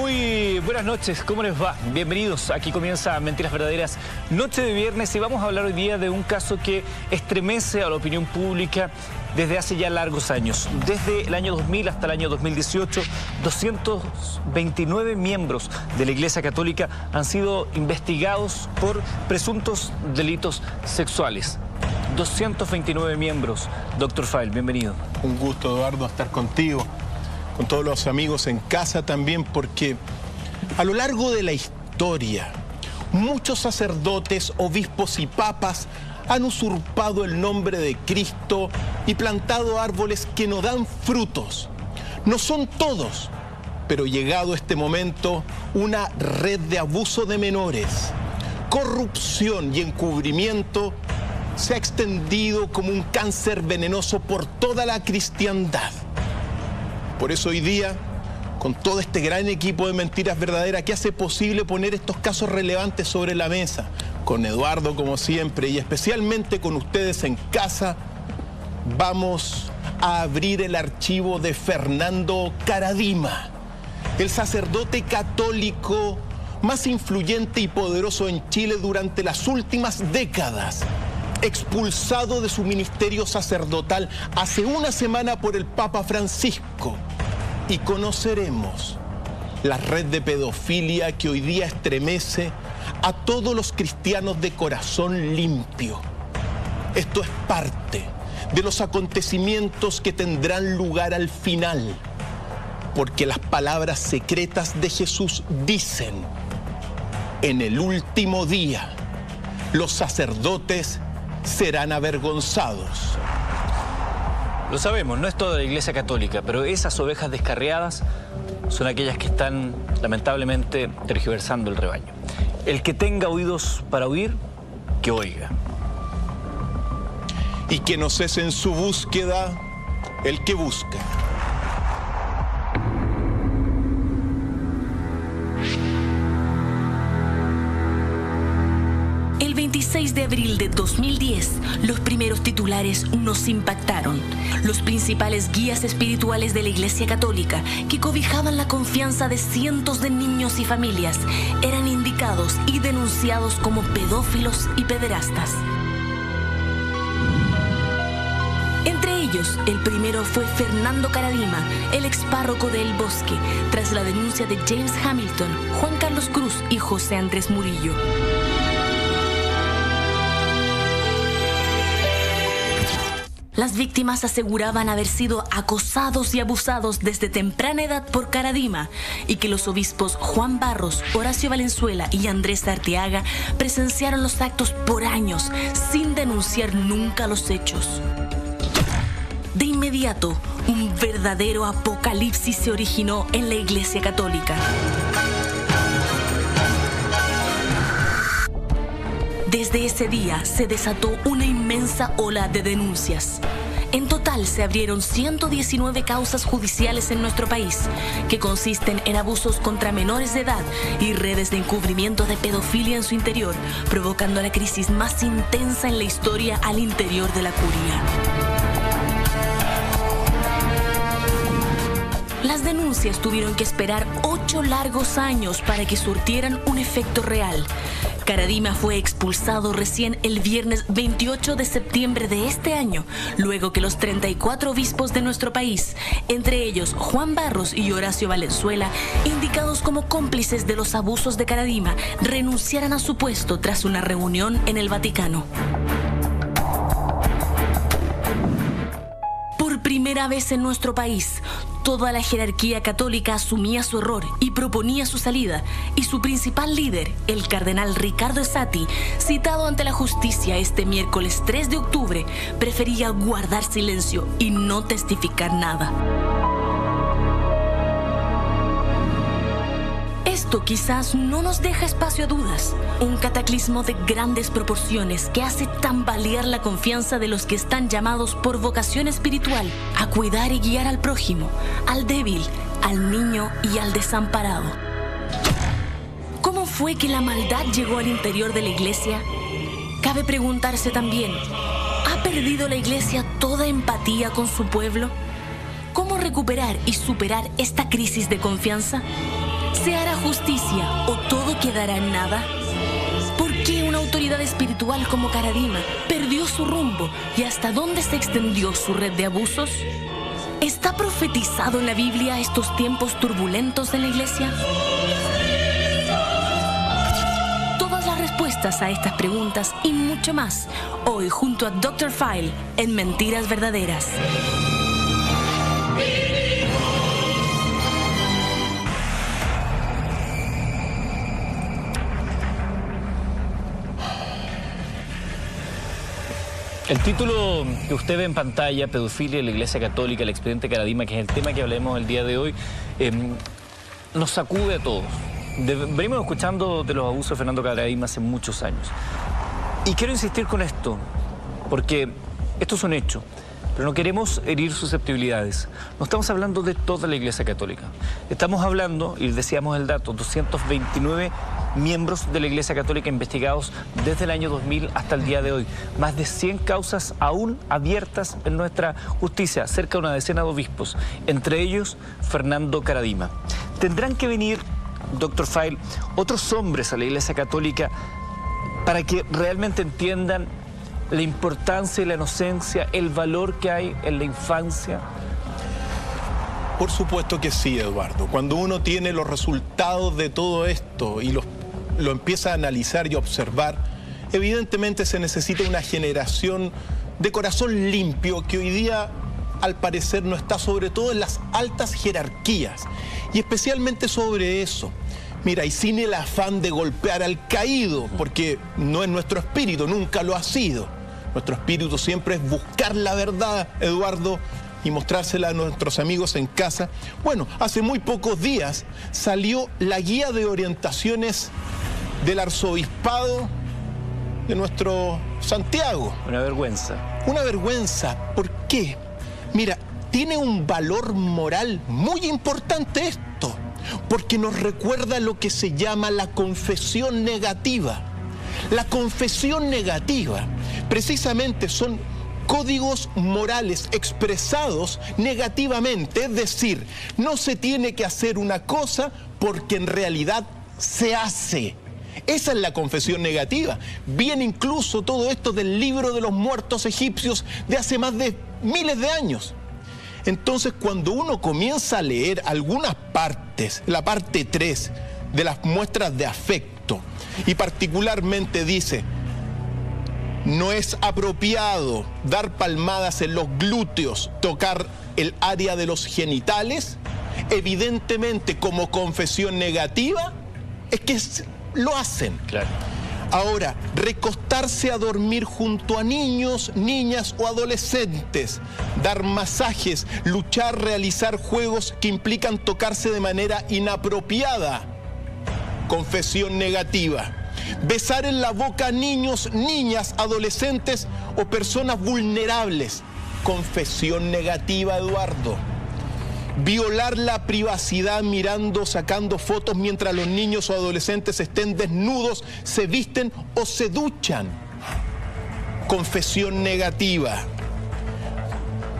Muy buenas noches, ¿cómo les va? Bienvenidos, aquí comienza Mentiras Verdaderas, noche de viernes, y vamos a hablar hoy día de un caso que estremece a la opinión pública desde hace ya largos años. Desde el año 2000 hasta el año 2018, 229 miembros de la Iglesia Católica han sido investigados por presuntos delitos sexuales. 229 miembros. Dr. File, bienvenido. Un gusto, Eduardo, estar contigo, con todos los amigos en casa también, porque a lo largo de la historia, muchos sacerdotes, obispos y papas han usurpado el nombre de Cristo y plantado árboles que no dan frutos. No son todos, pero llegado este momento, una red de abuso de menores, corrupción y encubrimiento se ha extendido como un cáncer venenoso por toda la cristiandad. Por eso hoy día, con todo este gran equipo de Mentiras Verdaderas que hace posible poner estos casos relevantes sobre la mesa, con Eduardo como siempre y especialmente con ustedes en casa, vamos a abrir el archivo de Fernando Karadima, el sacerdote católico más influyente y poderoso en Chile durante las últimas décadas, expulsado de su ministerio sacerdotal hace una semana por el Papa Francisco. Y conoceremos la red de pedofilia que hoy día estremece a todos los cristianos de corazón limpio. Esto es parte de los acontecimientos que tendrán lugar al final, porque las palabras secretas de Jesús dicen: en el último día, los sacerdotes serán avergonzados. Lo sabemos, no es toda la Iglesia Católica, pero esas ovejas descarriadas son aquellas que están, lamentablemente, tergiversando el rebaño. El que tenga oídos para oír, que oiga. Y que no cese en su búsqueda el que busca. El 26 de abril de 2010, los primeros titulares nos impactaron. Los principales guías espirituales de la Iglesia Católica, que cobijaban la confianza de cientos de niños y familias, eran indicados y denunciados como pedófilos y pederastas. Entre ellos, el primero fue Fernando Karadima, el expárroco de El Bosque, tras la denuncia de James Hamilton, Juan Carlos Cruz y José Andrés Murillo. Las víctimas aseguraban haber sido acosados y abusados desde temprana edad por Karadima y que los obispos Juan Barros, Horacio Valenzuela y Andrés Arteaga presenciaron los actos por años sin denunciar nunca los hechos. De inmediato, un verdadero apocalipsis se originó en la Iglesia Católica. Desde ese día se desató una inmensa ola de denuncias. En total se abrieron 119 causas judiciales en nuestro país, que consisten en abusos contra menores de edad y redes de encubrimiento de pedofilia en su interior, provocando la crisis más intensa en la historia al interior de la curia. Las denuncias tuvieron que esperar 8 largos años para que surtieran un efecto real. Karadima fue expulsado recién el viernes 28 de septiembre de este año, luego que los 34 obispos de nuestro país, entre ellos Juan Barros y Horacio Valenzuela, indicados como cómplices de los abusos de Karadima, renunciaran a su puesto tras una reunión en el Vaticano. Por primera vez en nuestro país, toda la jerarquía católica asumía su error y proponía su salida, y su principal líder, el cardenal Ricardo Esati, citado ante la justicia este miércoles 3 de octubre, prefería guardar silencio y no testificar nada. Esto quizás no nos deja espacio a dudas. Un cataclismo de grandes proporciones que hace tambalear la confianza de los que están llamados por vocación espiritual a cuidar y guiar al prójimo, al débil, al niño y al desamparado. ¿Cómo fue que la maldad llegó al interior de la Iglesia? Cabe preguntarse también, ¿ha perdido la Iglesia toda empatía con su pueblo? ¿Cómo recuperar y superar esta crisis de confianza? ¿Se hará justicia o todo quedará en nada? ¿Por qué una autoridad espiritual como Karadima perdió su rumbo y hasta dónde se extendió su red de abusos? ¿Está profetizado en la Biblia estos tiempos turbulentos de la Iglesia? Todas las respuestas a estas preguntas y mucho más, hoy junto a Dr. File en Mentiras Verdaderas. El título que usted ve en pantalla, Pedofilia en la Iglesia Católica, el expediente Karadima, que es el tema que hablemos el día de hoy, nos sacude a todos. Venimos escuchando de los abusos de Fernando Karadima hace muchos años. Y quiero insistir con esto, porque esto es un hecho, pero no queremos herir susceptibilidades. No estamos hablando de toda la Iglesia Católica. Estamos hablando, y decíamos el dato, 229 miembros de la Iglesia Católica investigados desde el año 2000 hasta el día de hoy. Más de 100 causas aún abiertas en nuestra justicia, cerca de una decena de obispos, entre ellos Fernando Karadima. Tendrán que venir, Dr. File, otros hombres a la Iglesia Católica para que realmente entiendan la importancia y la inocencia, el valor que hay en la infancia. Por supuesto que sí, Eduardo. Cuando uno tiene los resultados de todo esto y lo empieza a analizar y observar, evidentemente se necesita una generación de corazón limpio que hoy día, al parecer, no está sobre todo en las altas jerarquías y especialmente sobre eso. Mira, y sin el afán de golpear al caído, porque no es nuestro espíritu, nunca lo ha sido. Nuestro espíritu siempre es buscar la verdad, Eduardo, y mostrársela a nuestros amigos en casa. Bueno, hace muy pocos días salió la guía de orientaciones del arzobispado de nuestro Santiago. Una vergüenza. Una vergüenza. ¿Por qué? Mira, tiene un valor moral muy importante esto, porque nos recuerda lo que se llama la confesión negativa. La confesión negativa precisamente son códigos morales expresados negativamente, es decir, no se tiene que hacer una cosa porque en realidad se hace. Esa es la confesión negativa. Viene incluso todo esto del libro de los muertos egipcios de hace más de miles de años. Entonces, cuando uno comienza a leer algunas partes, la parte 3 de las muestras de afecto, y particularmente dice: no es apropiado dar palmadas en los glúteos, tocar el área de los genitales, evidentemente como confesión negativa, es que lo hacen. Claro. Ahora, recostarse a dormir junto a niños, niñas o adolescentes, dar masajes, luchar, realizar juegos que implican tocarse de manera inapropiada, confesión negativa. Besar en la boca a niños, niñas, adolescentes o personas vulnerables, confesión negativa, Eduardo. Violar la privacidad mirando, sacando fotos mientras los niños o adolescentes estén desnudos, se visten o se duchan, confesión negativa.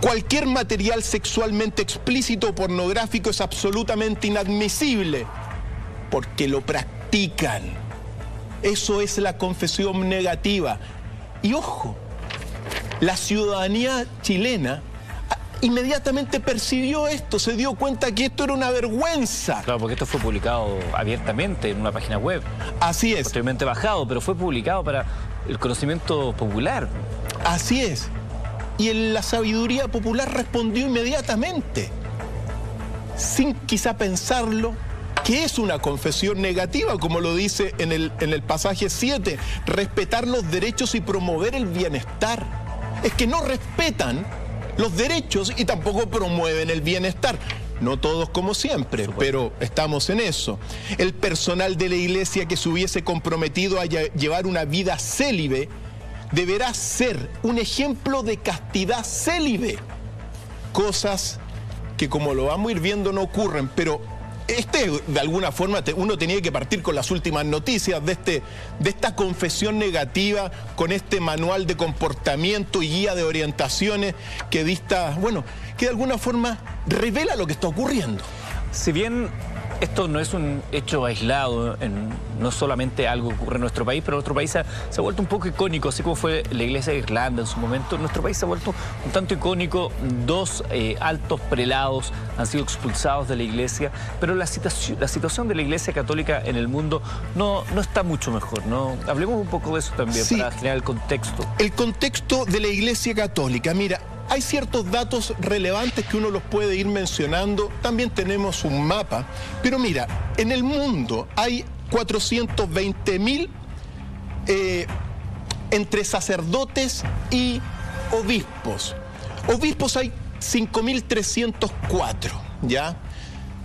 Cualquier material sexualmente explícito o pornográfico es absolutamente inadmisible porque lo practican. Eso es la confesión negativa. Y ojo, la ciudadanía chilena inmediatamente percibió esto, se dio cuenta que esto era una vergüenza. Claro, porque esto fue publicado abiertamente en una página web. Así es. Posteriormente bajado, pero fue publicado para el conocimiento popular. Así es. Y la sabiduría popular respondió inmediatamente, sin quizá pensarlo, que es una confesión negativa, como lo dice en el pasaje 7, respetar los derechos y promover el bienestar. Es que no respetan los derechos y tampoco promueven el bienestar. No todos como siempre, pero estamos en eso. El personal de la iglesia que se hubiese comprometido a llevar una vida célibe deberá ser un ejemplo de castidad célibe. Cosas que, como lo vamos a ir viendo, no ocurren, pero de alguna forma uno tenía que partir con las últimas noticias de esta confesión negativa, con este manual de comportamiento y guía de orientaciones que de alguna forma revela lo que está ocurriendo. Si bien Esto no es un hecho aislado, no solamente algo que ocurre en nuestro país, pero nuestro país se ha vuelto un poco icónico, así como fue la iglesia de Irlanda en su momento. Nuestro país se ha vuelto un tanto icónico. Dos altos prelados han sido expulsados de la iglesia, pero la situación de la iglesia católica en el mundo no está mucho mejor, ¿no? Hablemos un poco de eso también, sí, para generar el contexto. El contexto de la iglesia católica, mira, hay ciertos datos relevantes que uno los puede ir mencionando. También tenemos un mapa. Pero mira, en el mundo hay 420.000 entre sacerdotes y obispos. Obispos hay 5.304, ¿ya?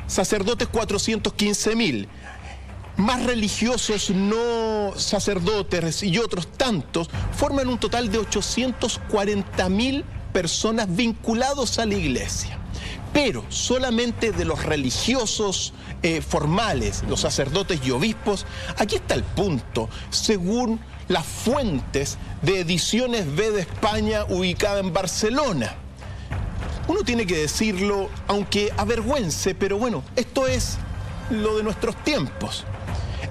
Sacerdotes 415.000. Más religiosos no sacerdotes y otros tantos forman un total de 840.000 personas vinculados a la iglesia. Pero solamente de los religiosos formales, los sacerdotes y obispos, aquí está el punto. Según las fuentes de Ediciones B de España, ubicada en Barcelona. Uno tiene que decirlo, aunque avergüence, pero bueno, esto es lo de nuestros tiempos.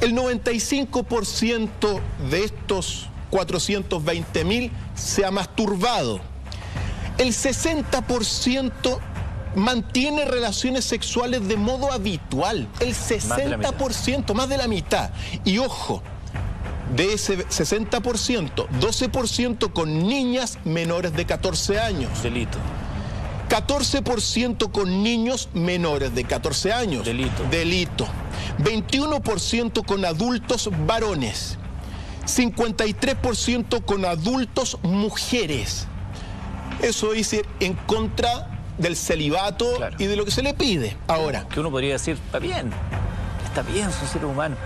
El 95% de estos 420.000 se ha masturbado. El 60% mantiene relaciones sexuales de modo habitual. El 60%, más de la mitad. Y ojo, de ese 60%, 12% con niñas menores de 14 años. Delito. 14% con niños menores de 14 años. Delito. Delito. 21% con adultos varones. 53% con adultos mujeres. Eso dice en contra del celibato, claro, y de lo que se le pide. Ahora, que uno podría decir, está bien, son seres humanos,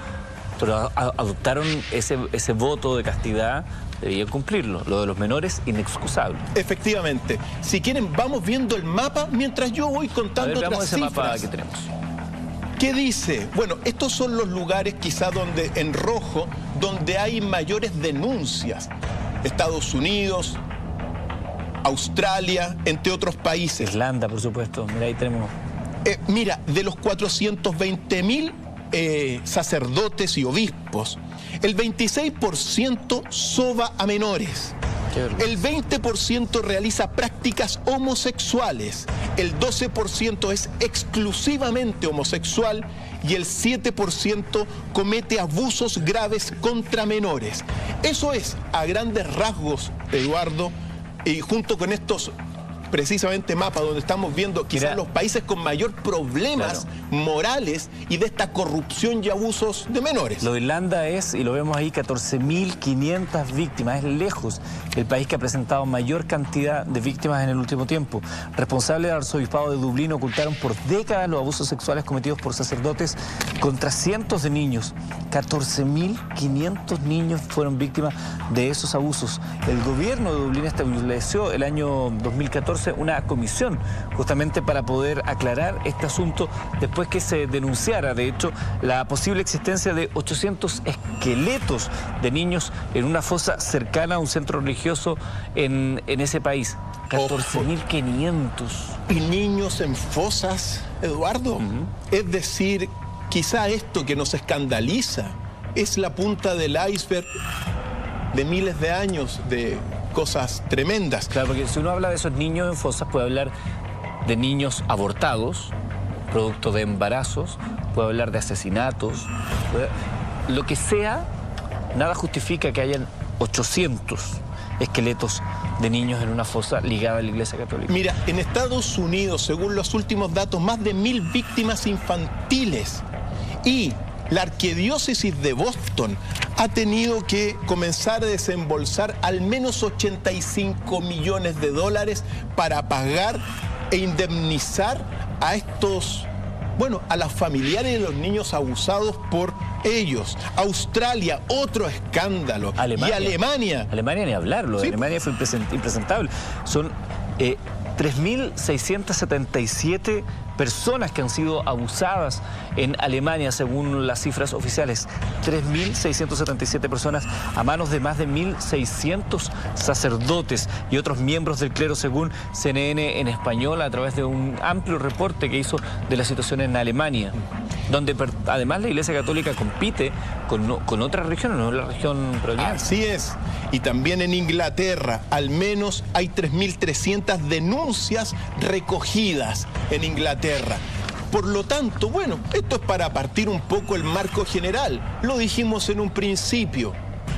pero adoptaron ese voto de castidad, debían cumplirlo. Lo de los menores, inexcusable. Efectivamente. Si quieren, vamos viendo el mapa mientras yo voy contando otras ese cifras. Mapa que tenemos. ¿Qué dice? Bueno, estos son los lugares quizá donde, en rojo, donde hay mayores denuncias. Estados Unidos, Australia, entre otros países. Irlanda, por supuesto. Mira, ahí tenemos. Mira, de los 420.000 sacerdotes y obispos, el 26% soba a menores. El 20% realiza prácticas homosexuales. El 12% es exclusivamente homosexual y el 7% comete abusos graves contra menores. Eso es, a grandes rasgos, Eduardo, y junto con estos precisamente mapas donde estamos viendo quizás los países con mayor problemas, claro, morales y de esta corrupción y abusos de menores. Lo de Irlanda es, y lo vemos ahí, 14.500 víctimas. Es lejos el país que ha presentado mayor cantidad de víctimas en el último tiempo. Responsables del arzobispado de Dublín ocultaron por décadas los abusos sexuales cometidos por sacerdotes contra cientos de niños. 14.500 niños fueron víctimas de esos abusos. El gobierno de Dublín estableció el año 2014 una comisión justamente para poder aclarar este asunto después que se denunciara, de hecho, la posible existencia de 800 esqueletos de niños en una fosa cercana a un centro religioso en ese país. 14.500. ¿Y niños en fosas, Eduardo? Es decir, quizá esto que nos escandaliza es la punta del iceberg de miles de años de cosas tremendas. Claro, porque si uno habla de esos niños en fosas, puede hablar de niños abortados, producto de embarazos, puede hablar de asesinatos, lo que sea, nada justifica que hayan 800 esqueletos de niños en una fosa ligada a la Iglesia Católica. Mira, en Estados Unidos, según los últimos datos, más de 1.000 víctimas infantiles. Y la arquidiócesis de Boston ha tenido que comenzar a desembolsar al menos 85 millones de dólares para pagar e indemnizar a estos, bueno, a las familiares de los niños abusados por ellos. Australia, otro escándalo. Alemania. Y Alemania. Alemania ni hablarlo, Sí. Alemania fue impresentable. Son 3.677 personas que han sido abusadas en Alemania, según las cifras oficiales. 3.677 personas a manos de más de 1.600 sacerdotes y otros miembros del clero, según CNN en español, a través de un amplio reporte que hizo de la situación en Alemania, donde además la Iglesia Católica compite con otras regiones, no la región predominante. Así es. Y también en Inglaterra, al menos hay 3.300 denuncias recogidas en Inglaterra. Por lo tanto, bueno, esto es para partir un poco el marco general. Lo dijimos en un principio.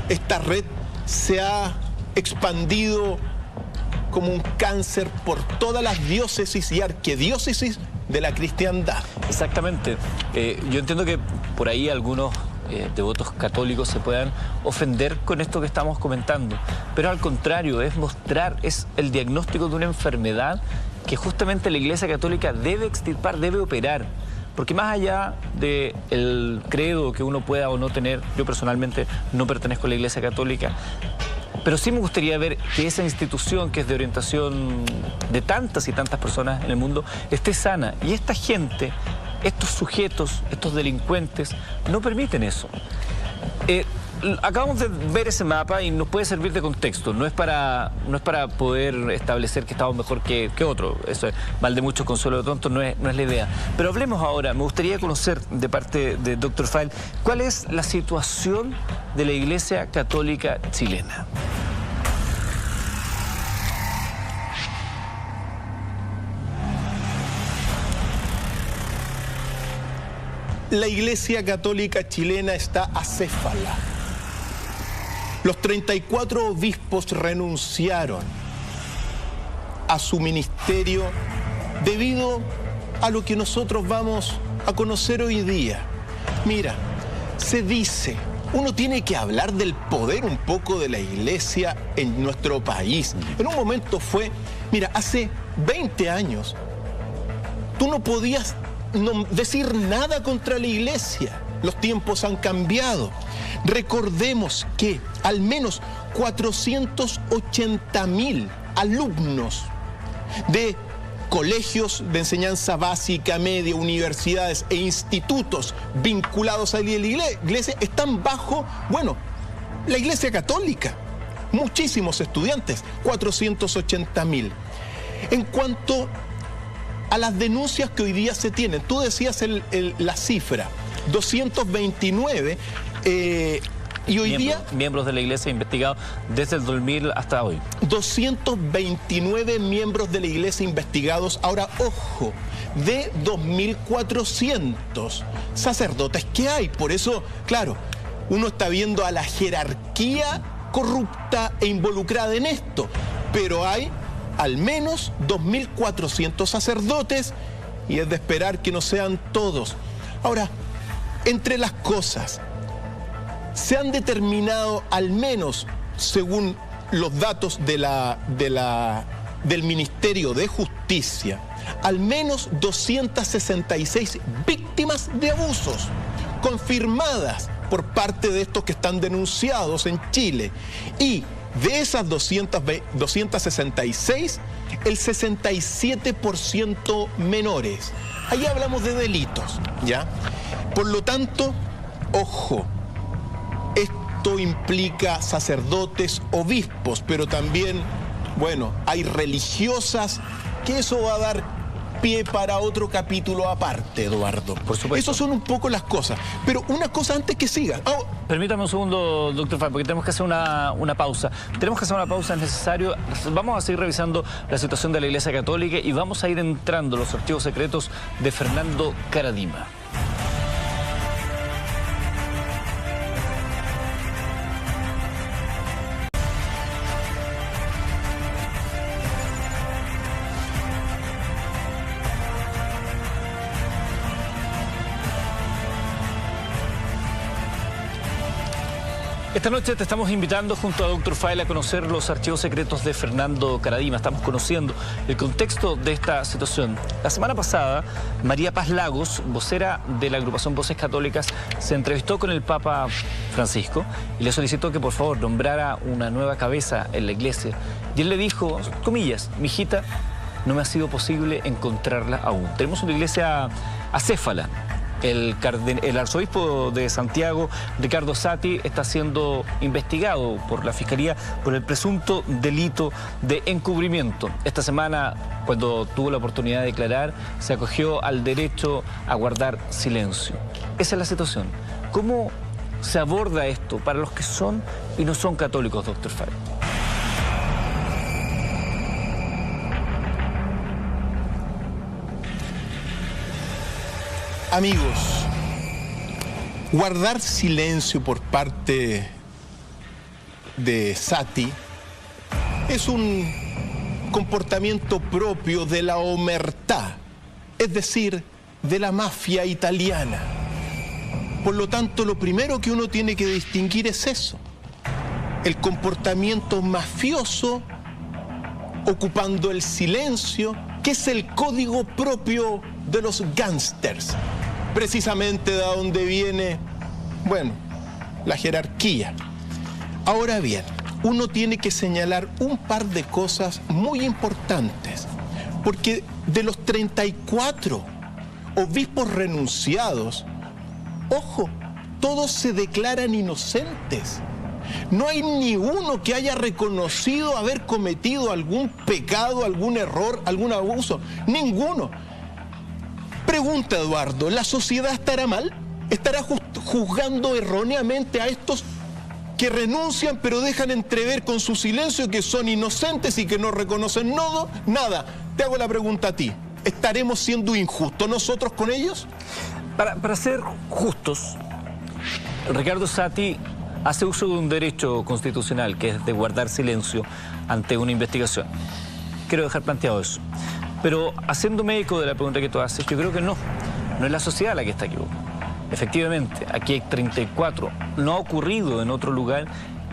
Esta red se ha expandido como un cáncer por todas las diócesis y arquidiócesis de la cristiandad. Exactamente. Yo entiendo que por ahí algunos devotos católicos se puedan ofender con esto que estamos comentando, pero al contrario, es el diagnóstico de una enfermedad que justamente la Iglesia Católica debe extirpar, debe operar. Porque más allá del credo que uno pueda o no tener, yo personalmente no pertenezco a la Iglesia Católica, pero sí me gustaría ver que esa institución que es de orientación de tantas y tantas personas en el mundo esté sana. Y esta gente, estos sujetos, estos delincuentes, no permiten eso. Acabamos de ver ese mapa y nos puede servir de contexto. No es para poder establecer que estamos mejor que otro. Eso es mal de muchos, consuelo de tontos, no es la idea. Pero hablemos ahora. Me gustaría conocer de parte de Dr. File cuál es la situación de la Iglesia Católica chilena. La Iglesia Católica chilena está acéfala. Los 34 obispos renunciaron a su ministerio debido a lo que nosotros vamos a conocer hoy día. Mira, se dice, uno tiene que hablar del poder un poco de la Iglesia en nuestro país. En un momento fue, mira, hace 20 años, tú no podías decir nada contra la Iglesia. Los tiempos han cambiado. Recordemos que al menos 480.000 alumnos de colegios de enseñanza básica, media, universidades e institutos vinculados a la Iglesia están bajo, bueno, la Iglesia Católica. Muchísimos estudiantes, 480.000. En cuanto a las denuncias que hoy día se tienen, tú decías la cifra, 229, y hoy día... Miembros de la Iglesia investigados desde el 2000 hasta hoy. 229 miembros de la Iglesia investigados. Ahora, ojo, de 2.400 sacerdotes que hay. Por eso, claro, uno está viendo a la jerarquía corrupta e involucrada en esto. Pero hay al menos 2.400 sacerdotes y es de esperar que no sean todos. Ahora, entre las cosas, se han determinado al menos, según los datos del Ministerio de Justicia, al menos 266 víctimas de abusos confirmadas por parte de estos que están denunciados en Chile. Y de esas 266, el 67% menores. Ahí hablamos de delitos, ¿ya? Por lo tanto, ojo, esto implica sacerdotes, obispos, pero también, bueno, hay religiosas, que eso va a dar pie para otro capítulo aparte, Eduardo. Por supuesto. Esas son un poco las cosas. Pero una cosa antes que siga. Oh. Permítame un segundo, doctor File, porque tenemos que hacer una pausa. Tenemos que hacer una pausa, es necesario. Vamos a seguir revisando la situación de la Iglesia Católica y vamos a ir entrando los archivos secretos de Fernando Karadima. Esta noche te estamos invitando junto a Dr. File a conocer los archivos secretos de Fernando Karadima. Estamos conociendo el contexto de esta situación. La semana pasada, María Paz Lagos, vocera de la agrupación Voces Católicas, se entrevistó con el Papa Francisco y le solicitó que por favor nombrara una nueva cabeza en la iglesia. Y él le dijo, comillas, mijita, no me ha sido posible encontrarla aún. Tenemos una iglesia acéfala. El arzobispo de Santiago, Ricardo Sati, está siendo investigado por la Fiscalía por el presunto delito de encubrimiento. Esta semana, cuando tuvo la oportunidad de declarar, se acogió al derecho a guardar silencio. Esa es la situación. ¿Cómo se aborda esto para los que son y no son católicos, doctor Fabio? Amigos, guardar silencio por parte de Sati es un comportamiento propio de la omertà, es decir, de la mafia italiana. Por lo tanto, lo primero que uno tiene que distinguir es eso, el comportamiento mafioso ocupando el silencio, que es el código propio de los gángsters. Precisamente de donde viene, bueno, la jerarquía. Ahora bien, uno tiene que señalar un par de cosas muy importantes, porque de los 34 obispos renunciados, ojo, todos se declaran inocentes. No hay ni uno que haya reconocido haber cometido algún pecado, algún error, algún abuso. Ninguno. Pregunta, Eduardo, ¿la sociedad estará mal? ¿Estará juzgando erróneamente a estos que renuncian pero dejan entrever con su silencio que son inocentes y que no reconocen nada? Te hago la pregunta a ti. ¿Estaremos siendo injustos nosotros con ellos? Para ser justos, Ricardo Sati hace uso de un derecho constitucional, que es de guardar silencio ante una investigación. Quiero dejar planteado eso. Pero haciéndome eco de la pregunta que tú haces, yo creo que no es la sociedad la que está equivocada. Efectivamente, aquí hay 34. No ha ocurrido en otro lugar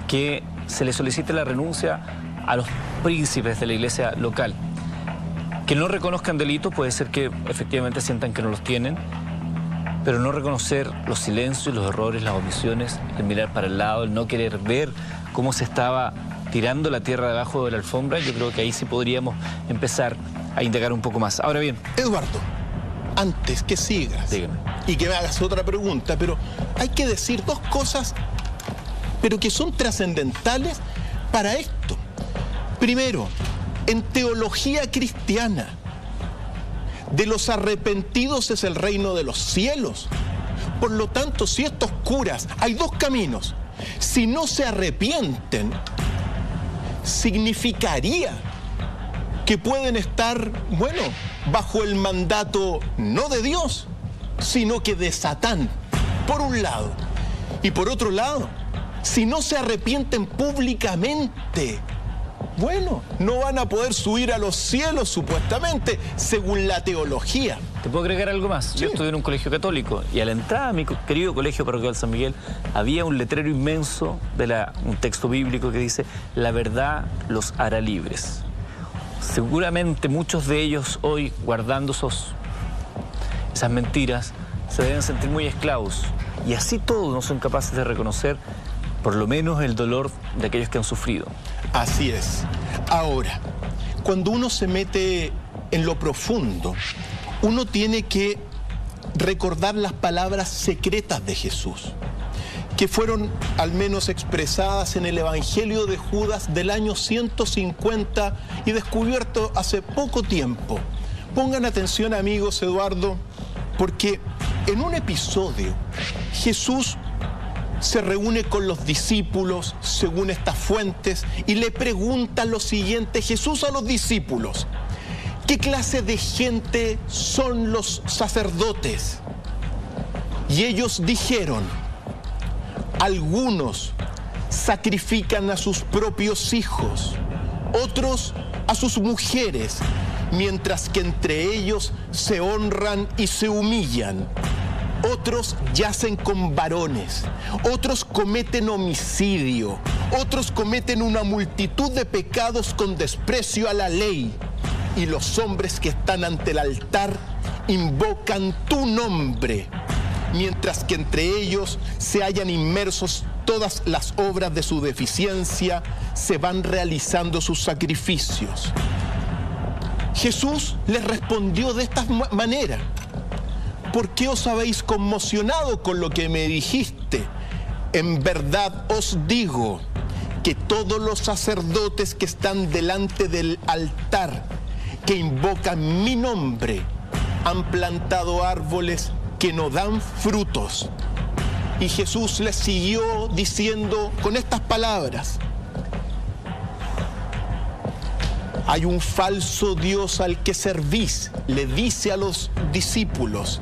que se le solicite la renuncia a los príncipes de la iglesia local. Que no reconozcan delitos, puede ser que efectivamente sientan que no los tienen, pero no reconocer los silencios, los errores, las omisiones, el mirar para el lado, el no querer ver cómo se estaba tirando la tierra debajo de la alfombra, yo creo que ahí sí podríamos empezar a indagar un poco más. Ahora bien, Eduardo, antes que sigas, dígame, y que me hagas otra pregunta, pero hay que decir dos cosas, pero que son trascendentales para esto. Primero, en teología cristiana, de los arrepentidos es el reino de los cielos. Por lo tanto, si estos curas, hay dos caminos. Si no se arrepienten, significaría que pueden estar, bueno, bajo el mandato no de Dios, sino que de Satán, por un lado. Y por otro lado, si no se arrepienten públicamente, bueno, no van a poder subir a los cielos, supuestamente, según la teología. ¿te puedo agregar algo más? Sí. Yo estudié en un colegio católico y a la entrada a mi querido colegio parroquial San Miguel había un letrero inmenso un texto bíblico que dice: la verdad los hará libres. Seguramente muchos de ellos hoy, guardando esas mentiras, se deben sentir muy esclavos. Y así todos no son capaces de reconocer por lo menos el dolor de aquellos que han sufrido. Así es. Ahora, cuando uno se mete en lo profundo, uno tiene que recordar las palabras secretas de Jesús, que fueron al menos expresadas en el Evangelio de Judas del año 150 y descubierto hace poco tiempo. Pongan atención, amigos, Eduardo, porque en un episodio Jesús se reúne con los discípulos, según estas fuentes, y le pregunta lo siguiente, Jesús a los discípulos: ¿qué clase de gente son los sacerdotes? Y ellos dijeron: algunos sacrifican a sus propios hijos, otros a sus mujeres, mientras que entre ellos se honran y se humillan. Otros yacen con varones, otros cometen homicidio, otros cometen una multitud de pecados con desprecio a la ley. Y los hombres que están ante el altar invocan tu nombre, mientras que entre ellos se hallan inmersos todas las obras de su deficiencia, se van realizando sus sacrificios. Jesús les respondió de esta manera: ¿por qué os habéis conmocionado con lo que me dijiste? En verdad os digo que todos los sacerdotes que están delante del altar, que invocan mi nombre, han plantado árboles que no dan frutos. Y Jesús les siguió diciendo con estas palabras: hay un falso Dios al que servís, le dice a los discípulos,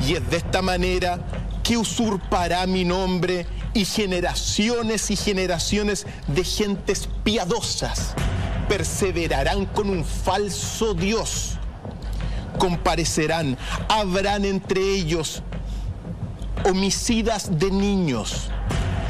y es de esta manera que usurpará mi nombre, y generaciones de gentes piadosas perseverarán con un falso Dios. Comparecerán, habrán entre ellos homicidas de niños,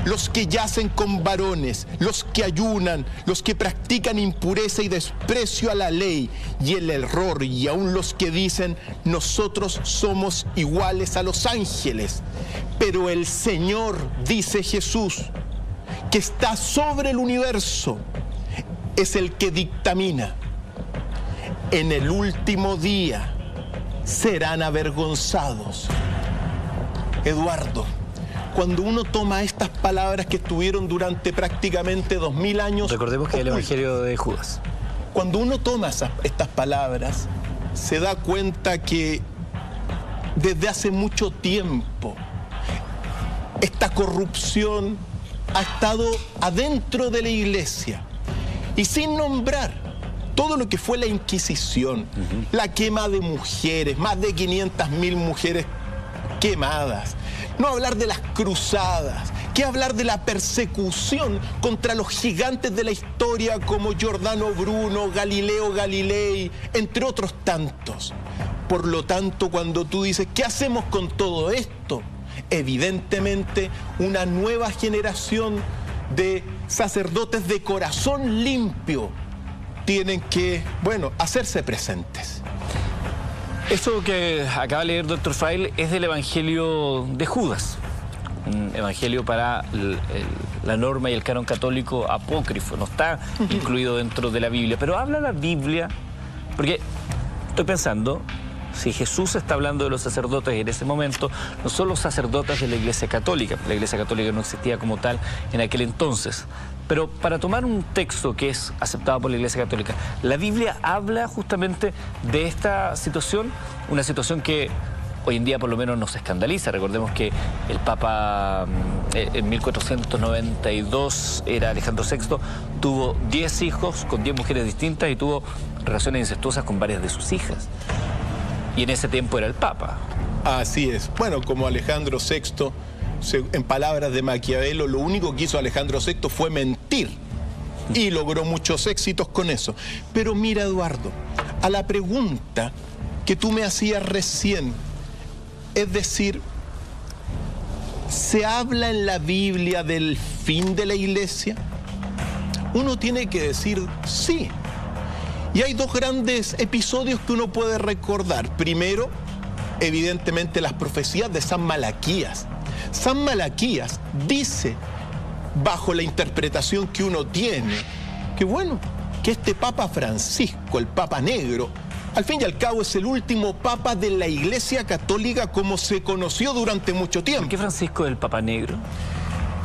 los que yacen con varones, los que ayunan, los que practican impureza y desprecio a la ley y el error, y aún los que dicen: nosotros somos iguales a los ángeles. Pero el Señor, dice Jesús, que está sobre el universo, es el que dictamina. En el último día serán avergonzados. Eduardo, cuando uno toma estas palabras que estuvieron durante prácticamente 2000 años... Recordemos que es el Evangelio de Judas. Cuando uno toma estas palabras, se da cuenta que desde hace mucho tiempo esta corrupción ha estado adentro de la iglesia. Y sin nombrar todo lo que fue la Inquisición, la quema de mujeres, más de 500.000 mujeres quemadas. No hablar de las cruzadas, que hablar de la persecución contra los gigantes de la historia como Giordano Bruno, Galileo Galilei, entre otros tantos. Por lo tanto, cuando tú dices, ¿qué hacemos con todo esto? Evidentemente, una nueva generación de sacerdotes de corazón limpio tienen que, hacerse presentes. Eso que acaba de leer Dr. Fraile es del Evangelio de Judas, un evangelio para la norma y el canon católico apócrifo, no está incluido dentro de la Biblia, pero habla la Biblia, porque estoy pensando, si Jesús está hablando de los sacerdotes en ese momento, no son los sacerdotes de la Iglesia Católica no existía como tal en aquel entonces. Pero para tomar un texto que es aceptado por la Iglesia Católica, la Biblia habla justamente de esta situación, una situación que hoy en día por lo menos nos escandaliza. Recordemos que el Papa en 1492 era Alejandro VI, tuvo 10 hijos con 10 mujeres distintas y tuvo relaciones incestuosas con varias de sus hijas. Y en ese tiempo era el Papa. Así es. Bueno, como Alejandro VI... en palabras de Maquiavelo, lo único que hizo Alejandro VI fue mentir y logró muchos éxitos con eso. Pero mira, Eduardo, a la pregunta que tú me hacías recién, es decir, ¿se habla en la Biblia del fin de la iglesia? Uno tiene que decir sí. Y hay dos grandes episodios que uno puede recordar. Primero, evidentemente, las profecías de San Malaquías. San Malaquías dice, bajo la interpretación que uno tiene, que este Papa Francisco, el Papa Negro, al fin y al cabo es el último Papa de la Iglesia Católica como se conoció durante mucho tiempo. ¿Por qué Francisco es el Papa Negro?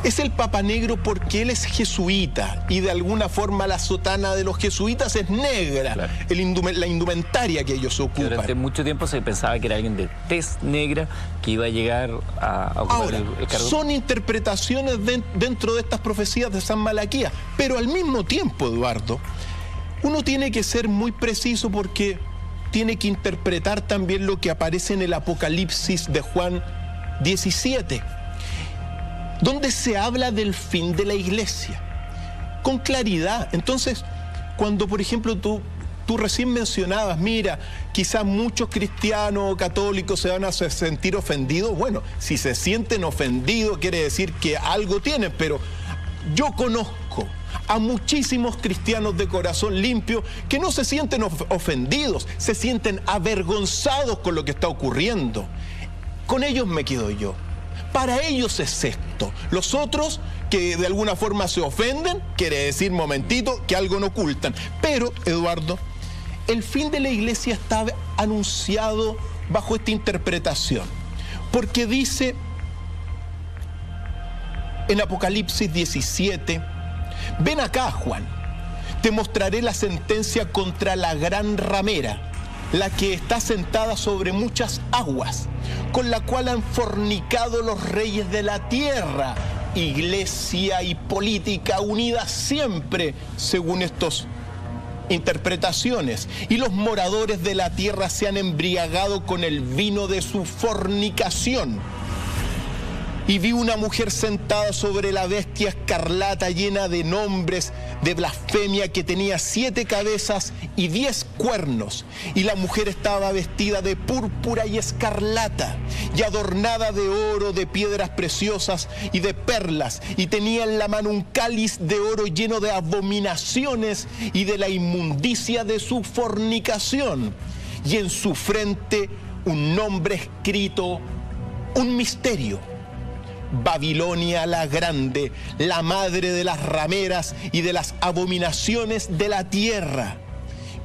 Es el Papa Negro porque él es jesuita y de alguna forma la sotana de los jesuitas es negra, claro. La indumentaria que ellos ocupan. Durante mucho tiempo se pensaba que era alguien de tez negra que iba a llegar a ocupar ahora, el cargo. Son interpretaciones dentro de estas profecías de San Malaquías, pero al mismo tiempo, Eduardo, uno tiene que ser muy preciso porque tiene que interpretar también lo que aparece en el Apocalipsis de Juan 17. Donde se habla del fin de la iglesia, con claridad. Entonces, cuando, por ejemplo, tú recién mencionabas, mira, quizás muchos cristianos o católicos se van a sentir ofendidos. Bueno, si se sienten ofendidos, quiere decir que algo tienen, pero yo conozco a muchísimos cristianos de corazón limpio que no se sienten ofendidos, se sienten avergonzados con lo que está ocurriendo. Con ellos me quedo yo. Para ellos es esto. Los otros que de alguna forma se ofenden, quiere decir, momentito, que algo no ocultan. Pero, Eduardo, el fin de la iglesia está anunciado bajo esta interpretación. Porque dice en Apocalipsis 17, ven acá, Juan, te mostraré la sentencia contra la gran ramera, la que está sentada sobre muchas aguas, con la cual han fornicado los reyes de la tierra. Iglesia y política unidas siempre, según estas interpretaciones. Y los moradores de la tierra se han embriagado con el vino de su fornicación. Y vi una mujer sentada sobre la bestia escarlata llena de nombres de blasfemia, que tenía 7 cabezas y 10 cuernos. Y la mujer estaba vestida de púrpura y escarlata, y adornada de oro, de piedras preciosas y de perlas. Y tenía en la mano un cáliz de oro lleno de abominaciones y de la inmundicia de su fornicación. Y en su frente un nombre escrito, un misterio: Babilonia la grande, la madre de las rameras y de las abominaciones de la tierra.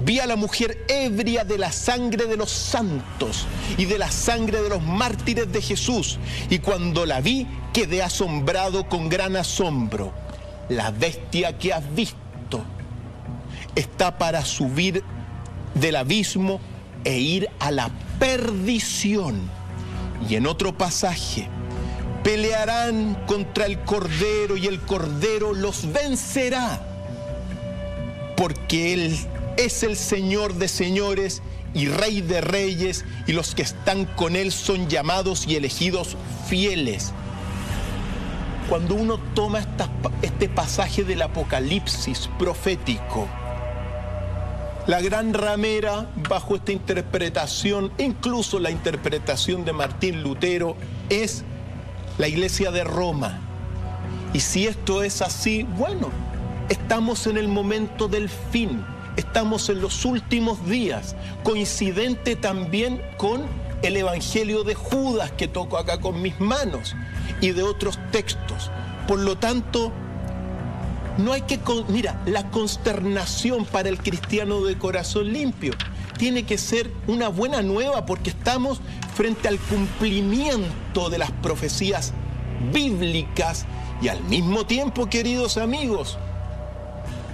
Vi a la mujer ebria de la sangre de los santos y de la sangre de los mártires de Jesús. Y cuando la vi, quedé asombrado con gran asombro. La bestia que has visto está para subir del abismo e ir a la perdición. Y en otro pasaje, pelearán contra el Cordero y el Cordero los vencerá, porque Él es el Señor de señores y Rey de reyes, y los que están con Él son llamados y elegidos fieles. Cuando uno toma este pasaje del Apocalipsis profético, la gran ramera, bajo esta interpretación, incluso la interpretación de Martín Lutero, es la iglesia de Roma. Y si esto es así, bueno, estamos en el momento del fin, estamos en los últimos días, coincidente también con el Evangelio de Judas que toco acá con mis manos y de otros textos. Por lo tanto, no hay que... Mira, la consternación para el cristiano de corazón limpio tiene que ser una buena nueva, porque estamos frente al cumplimiento de las profecías bíblicas y al mismo tiempo, queridos amigos,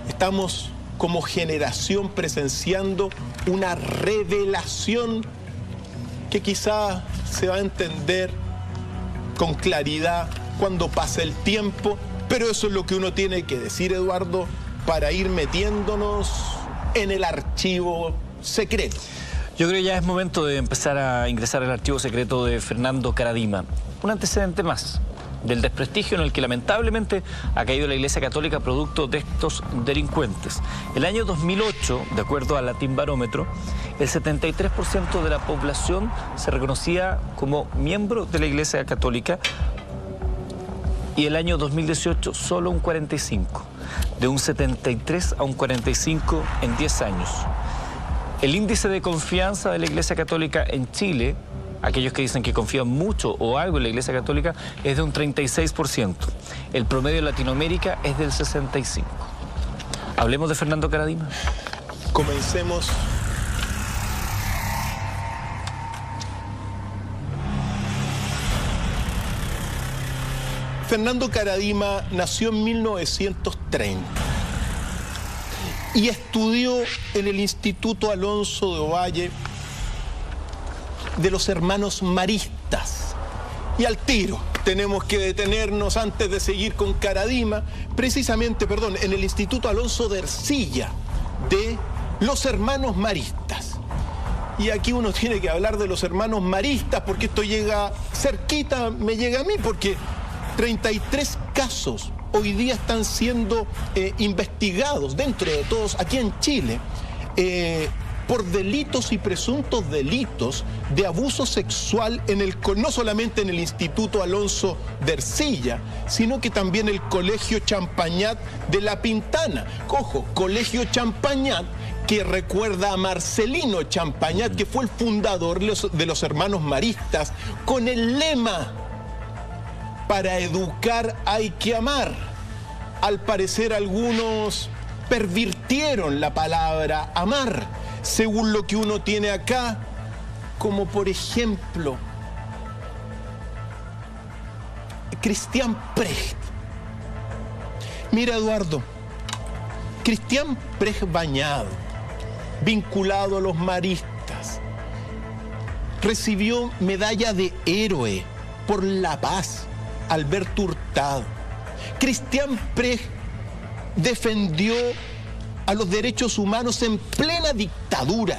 estamos como generación presenciando una revelación que quizá se va a entender con claridad cuando pase el tiempo, pero eso es lo que uno tiene que decir, Eduardo, para ir metiéndonos en el archivo secreto. Yo creo que ya es momento de empezar a ingresar al archivo secreto de Fernando Karadima. Un antecedente más del desprestigio en el que lamentablemente ha caído la Iglesia Católica producto de estos delincuentes. El año 2008, de acuerdo al Latin Barómetro, el 73% de la población se reconocía como miembro de la Iglesia Católica, y el año 2018 solo un 45%, de un 73 a un 45 en 10 años. El índice de confianza de la Iglesia Católica en Chile, aquellos que dicen que confían mucho o algo en la Iglesia Católica, es de un 36%. El promedio de Latinoamérica es del 65%. Hablemos de Fernando Karadima. Comencemos. Fernando Karadima nació en 1930 y estudió en el Instituto Alonso de Ovalle de los hermanos maristas. Y al tiro tenemos que detenernos, antes de seguir con Karadima, precisamente, en el Instituto Alonso de Ercilla de los hermanos maristas. Y aquí uno tiene que hablar de los hermanos maristas porque esto llega cerquita, me llega a mí, porque 33 casos hoy día están siendo investigados, dentro de todos, aquí en Chile, por delitos y presuntos delitos de abuso sexual no solamente en el Instituto Alonso de Ercilla, sino que también el Colegio Champañat de La Pintana. Ojo, Colegio Champañat, que recuerda a Marcelino Champañat, que fue el fundador de los hermanos maristas, con el lema: para educar hay que amar. Al parecer algunos pervirtieron la palabra amar, según lo que uno tiene acá, como por ejemplo Christian Precht. Mira, Eduardo, Christian Precht Bañado, vinculado a los maristas, recibió medalla de héroe por la paz, Alberto Hurtado. Christian Precht defendió a los derechos humanos en plena dictadura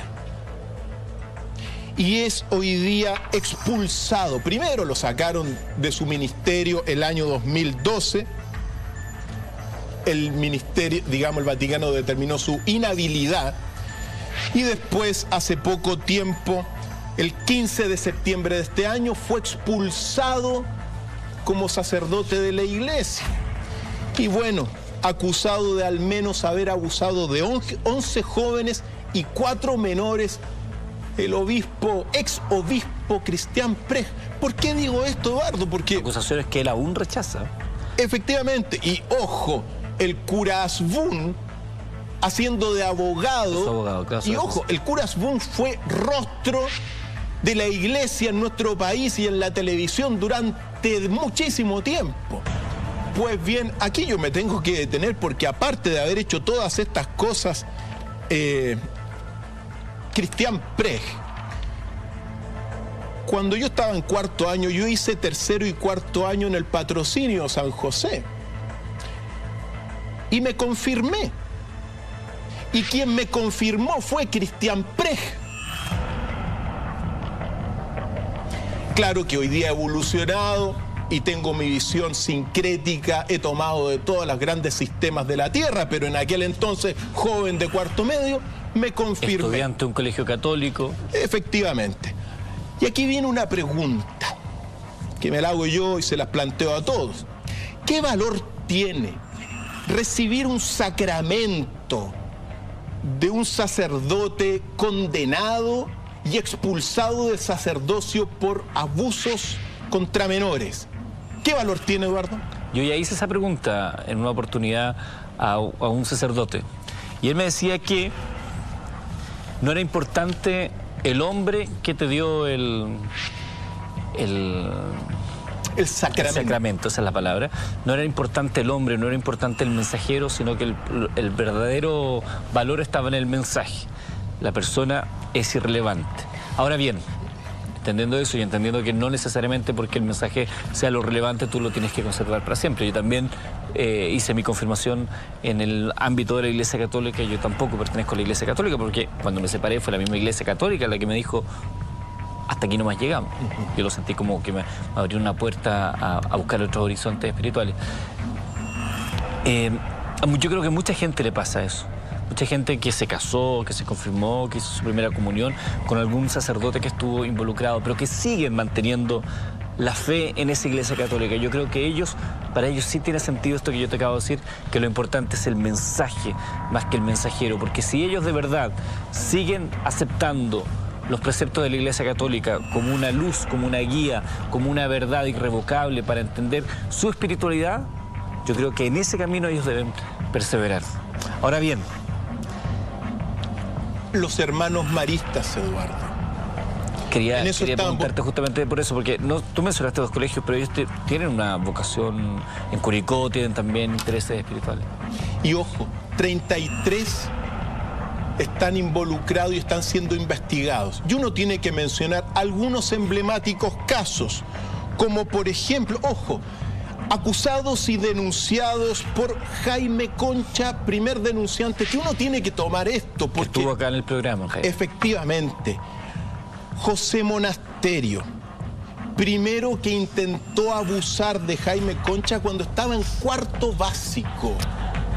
y es hoy día expulsado. Primero lo sacaron de su ministerio el año 2012. El ministerio, digamos, el Vaticano determinó su inhabilidad y después, hace poco tiempo, el 15 de septiembre de este año, fue expulsado como sacerdote de la iglesia. Y bueno, acusado de al menos haber abusado de 11 jóvenes y 4 menores, el obispo, ex obispo Christian Precht. ¿Por qué digo esto, Eduardo? Porque acusaciones que él aún rechaza. Efectivamente, y ojo, el cura Asbun haciendo de abogado, y ojo, el cura Asbun fue rostro de la iglesia en nuestro país y en la televisión durante muchísimo tiempo. Pues bien, aquí yo me tengo que detener porque aparte de haber hecho todas estas cosas, Christian Precht, cuando yo estaba en cuarto año, yo hice tercero y cuarto año en el Patrocinio San José y me confirmé. Y quien me confirmó fue Christian Precht. Claro que hoy día he evolucionado y tengo mi visión sincrética, he tomado de todos los grandes sistemas de la Tierra, pero en aquel entonces, joven de cuarto medio, me confirmé. Estudiante de un colegio católico. Efectivamente. Y aquí viene una pregunta, que me la hago yo y se las planteo a todos. ¿Qué valor tiene recibir un sacramento de un sacerdote condenado y expulsado del sacerdocio por abusos contra menores? ¿Qué valor tiene, Eduardo? Yo ya hice esa pregunta en una oportunidad a un sacerdote y él me decía que no era importante el hombre que te dio el sacramento, esa es la palabra. No era importante el hombre, no era importante el mensajero, sino que el verdadero valor estaba en el mensaje. La persona es irrelevante. Ahora bien, entendiendo eso y entendiendo que no necesariamente porque el mensaje sea lo relevante tú lo tienes que conservar para siempre. Yo también hice mi confirmación en el ámbito de la Iglesia Católica. Yo tampoco pertenezco a la Iglesia Católica porque cuando me separé fue la misma Iglesia Católica la que me dijo hasta aquí nomás llegamos. Yo lo sentí como que me abrió una puerta a buscar otros horizontes espirituales. Yo creo que a mucha gente le pasa eso. Mucha gente que se casó, que se confirmó, que hizo su primera comunión con algún sacerdote que estuvo involucrado, pero que siguen manteniendo la fe en esa Iglesia Católica. Yo creo que para ellos sí tiene sentido esto que yo te acabo de decir, que lo importante es el mensaje más que el mensajero, porque si ellos de verdad siguen aceptando los preceptos de la Iglesia Católica como una luz, como una guía, como una verdad irrevocable para entender su espiritualidad, yo creo que en ese camino ellos deben perseverar. Ahora bien, los hermanos maristas, Eduardo. Quería preguntarte justamente por eso, porque tú mencionaste 2 colegios, pero ellos tienen una vocación en Curicó, tienen también intereses espirituales. Y ojo, 33 están involucrados y están siendo investigados. Y uno tiene que mencionar algunos emblemáticos casos, como por ejemplo, ojo, acusados y denunciados por Jaime Concha, primer denunciante, que uno tiene que tomar esto porque estuvo acá en el programa, Jaime. Efectivamente. José Monasterio, primero que intentó abusar de Jaime Concha cuando estaba en cuarto básico.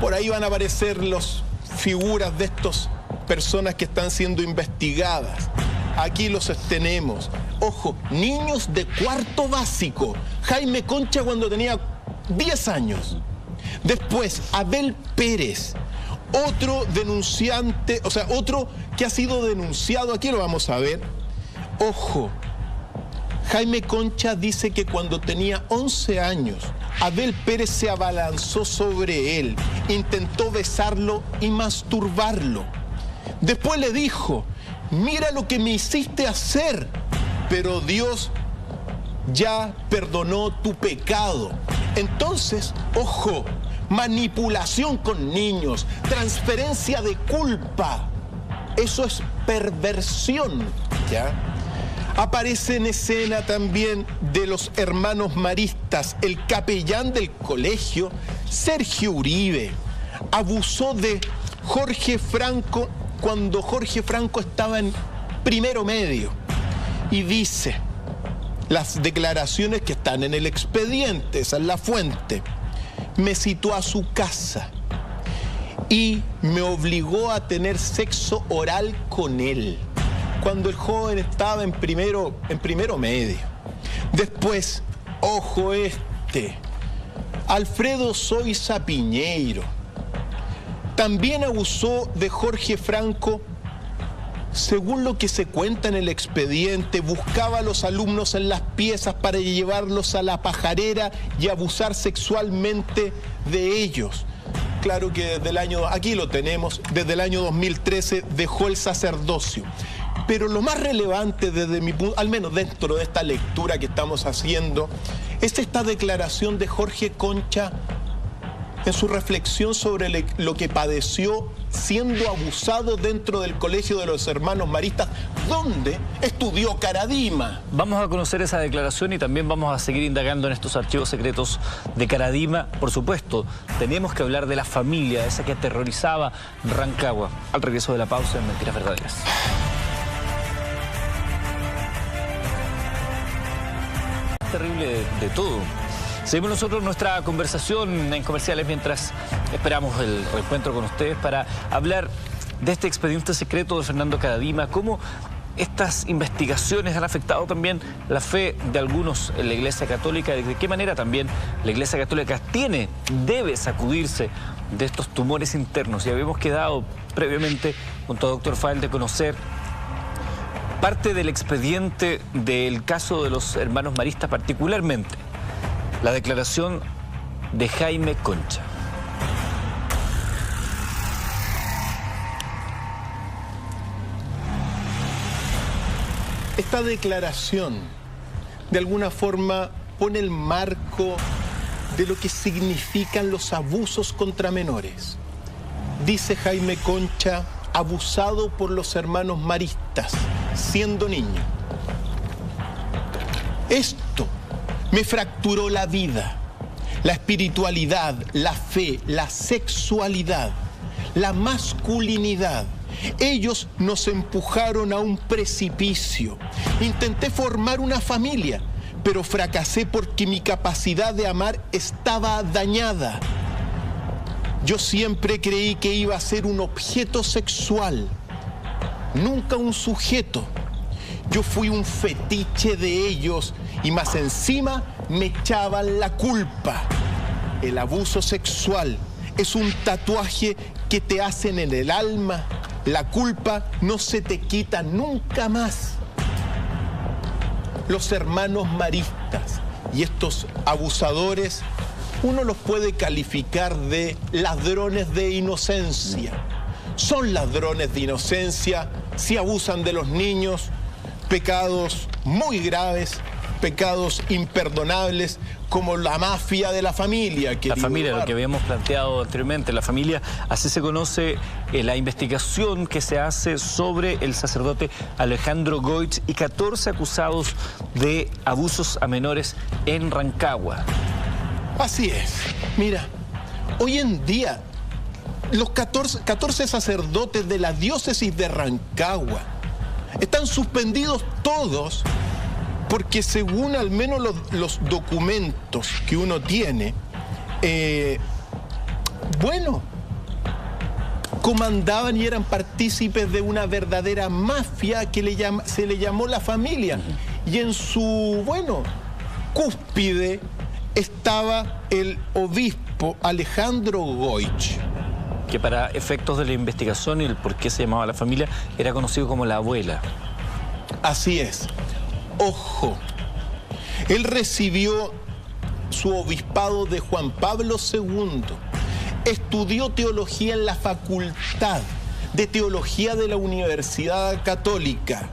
Por ahí van a aparecer las figuras de estas personas que están siendo investigadas. Aquí los tenemos. Ojo, niños de cuarto básico. Jaime Concha cuando tenía 10 años. Después, Abel Pérez, otro denunciante, o sea, otro que ha sido denunciado. Aquí lo vamos a ver. Ojo, Jaime Concha dice que cuando tenía 11 años, Abel Pérez se abalanzó sobre él, intentó besarlo y masturbarlo. Después le dijo, mira lo que me hiciste hacer, pero Dios ya perdonó tu pecado. Entonces, ojo, manipulación con niños, transferencia de culpa, eso es perversión, ¿ya? Aparece en escena también de los hermanos maristas, el capellán del colegio, Sergio Uribe, abusó de Jorge Franco cuando Jorge Franco estaba en primero medio. Y dice, las declaraciones que están en el expediente, esa es la fuente, me citó a su casa y me obligó a tener sexo oral con él, cuando el joven estaba en primero medio. Después, ojo Alfredo Soiza Piñeiro, también abusó de Jorge Franco. Según lo que se cuenta en el expediente, buscaba a los alumnos en las piezas para llevarlos a la pajarera y abusar sexualmente de ellos. Claro que desde el año, aquí lo tenemos, desde el año 2013 dejó el sacerdocio. Pero lo más relevante desde mi punto, al menos dentro de esta lectura que estamos haciendo, es esta declaración de Jorge Concha en su reflexión sobre lo que padeció siendo abusado dentro del Colegio de los Hermanos Maristas, donde estudió Caradima. Vamos a conocer esa declaración y también vamos a seguir indagando en estos archivos secretos de Caradima. Por supuesto, tenemos que hablar de la familia, esa que aterrorizaba Rancagua. Al regreso de la pausa en Mentiras Verdaderas. Terrible de todo. Seguimos nosotros nuestra conversación en comerciales mientras esperamos el reencuentro con ustedes para hablar de este expediente secreto de Fernando Caradima, cómo estas investigaciones han afectado también la fe de algunos en la Iglesia Católica, de qué manera también la Iglesia Católica debe sacudirse de estos tumores internos. Y habíamos quedado previamente junto a doctor Fael de conocer parte del expediente del caso de los hermanos maristas, particularmente la declaración de Jaime Concha. Esta declaración, de alguna forma, pone el marco de lo que significan los abusos contra menores. Dice Jaime Concha, abusado por los hermanos maristas, siendo niño. Esto me fracturó la vida, la espiritualidad, la fe, la sexualidad, la masculinidad. Ellos nos empujaron a un precipicio. Intenté formar una familia, pero fracasé porque mi capacidad de amar estaba dañada. Yo siempre creí que iba a ser un objeto sexual, nunca un sujeto. Yo fui un fetiche de ellos y más encima me echaban la culpa. El abuso sexual es un tatuaje que te hacen en el alma. La culpa no se te quita nunca más. Los hermanos maristas y estos abusadores, uno los puede calificar de ladrones de inocencia. Son ladrones de inocencia si abusan de los niños. Pecados muy graves, pecados imperdonables, como la mafia de la familia. La familia, lo que habíamos planteado anteriormente, la familia, así se conoce la investigación que se hace sobre el sacerdote Alejandro Goich y 14 acusados de abusos a menores en Rancagua. Así es. Mira, hoy en día, los 14 sacerdotes de la diócesis de Rancagua están suspendidos todos porque según al menos los documentos que uno tiene, comandaban y eran partícipes de una verdadera mafia que se le llamó la familia. Y en su, cúspide estaba el obispo Alejandro Goich, que para efectos de la investigación y el por qué se llamaba la familia, era conocido como la abuela. Así es. Ojo, él recibió su obispado de Juan Pablo II, estudió teología en la facultad, de Teología de la Universidad Católica.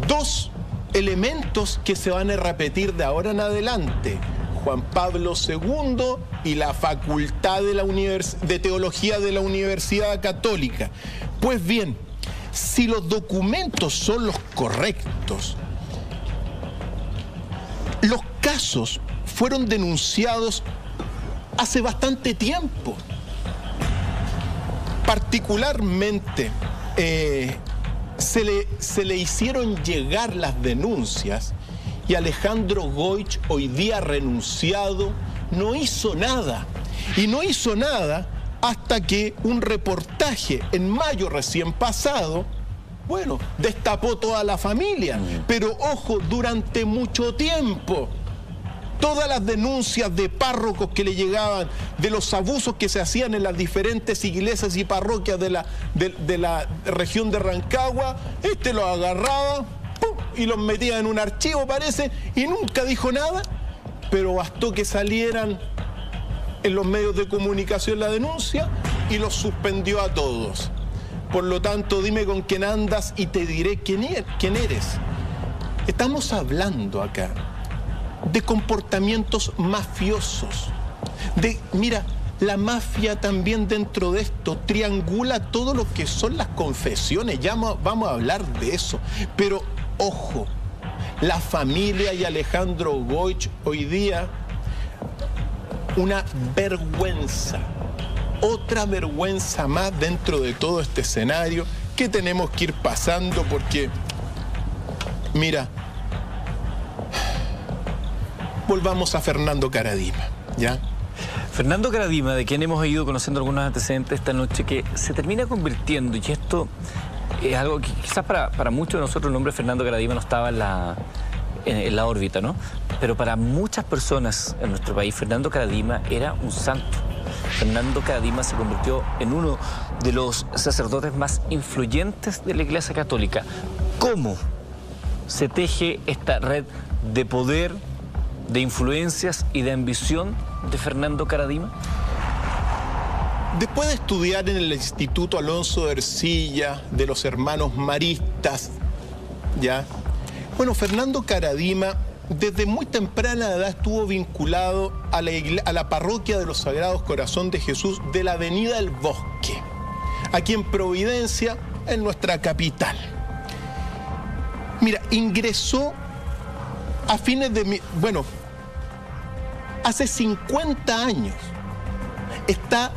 Dos elementos que se van a repetir de ahora en adelante: Juan Pablo II y la Facultad de Teología de la Universidad Católica. Pues bien, si los documentos son los correctos, los casos fueron denunciados hace bastante tiempo. Particularmente, se le hicieron llegar las denuncias y Alejandro Goich, hoy día renunciado, no hizo nada. Y no hizo nada hasta que un reportaje en mayo recién pasado, bueno, destapó toda la familia. Pero ojo, durante mucho tiempo, todas las denuncias de párrocos que le llegaban, de los abusos que se hacían en las diferentes iglesias y parroquias de la región de Rancagua, los agarraba, ¡pum!, y los metía en un archivo, parece, y nunca dijo nada, pero bastó que salieran en los medios de comunicación la denuncia y los suspendió a todos. Por lo tanto, dime con quién andas y te diré quién eres. Estamos hablando acá de comportamientos mafiosos. Mira, la mafia también dentro de esto triangula todo lo que son las confesiones. Ya vamos a hablar de eso. Pero, ojo, la familia y Alejandro Goich hoy día, una vergüenza. Otra vergüenza más dentro de todo este escenario que tenemos que ir pasando porque, mira, volvamos a Fernando Karadima, ¿ya? Fernando Karadima, de quien hemos ido conociendo algunos antecedentes esta noche, que se termina convirtiendo, y esto es algo que quizás para muchos de nosotros el nombre Fernando Karadima no estaba en la órbita, ¿no? Pero para muchas personas en nuestro país, Fernando Karadima era un santo. Fernando Karadima se convirtió en uno de los sacerdotes más influyentes de la Iglesia Católica. ¿Cómo se teje esta red de poder, de influencias y de ambición de Fernando Karadima? Después de estudiar en el Instituto Alonso de Ercilla, de los hermanos maristas, ¿ya? Bueno, Fernando Karadima desde muy temprana edad estuvo vinculado a la parroquia de los Sagrados Corazón de Jesús de la Avenida del Bosque, aquí en Providencia, en nuestra capital. Mira, ingresó a fines de... Bueno, hace 50 años está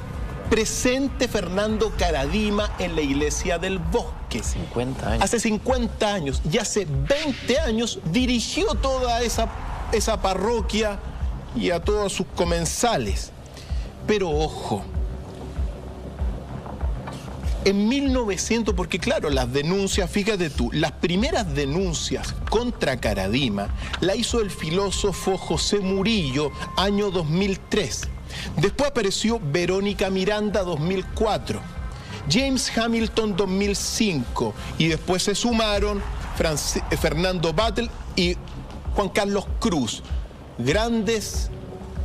presente Fernando Karadima en la Iglesia del Bosque. 50 años. Hace 50 años y hace 20 años dirigió toda esa parroquia y a todos sus comensales. Pero ojo, en 1900, porque claro, las denuncias, fíjate tú, las primeras denuncias contra Karadima la hizo el filósofo José Murillo, año 2003. Después apareció Verónica Miranda, 2004, James Hamilton, 2005, y después se sumaron Fernando Battle y Juan Carlos Cruz. Grandes,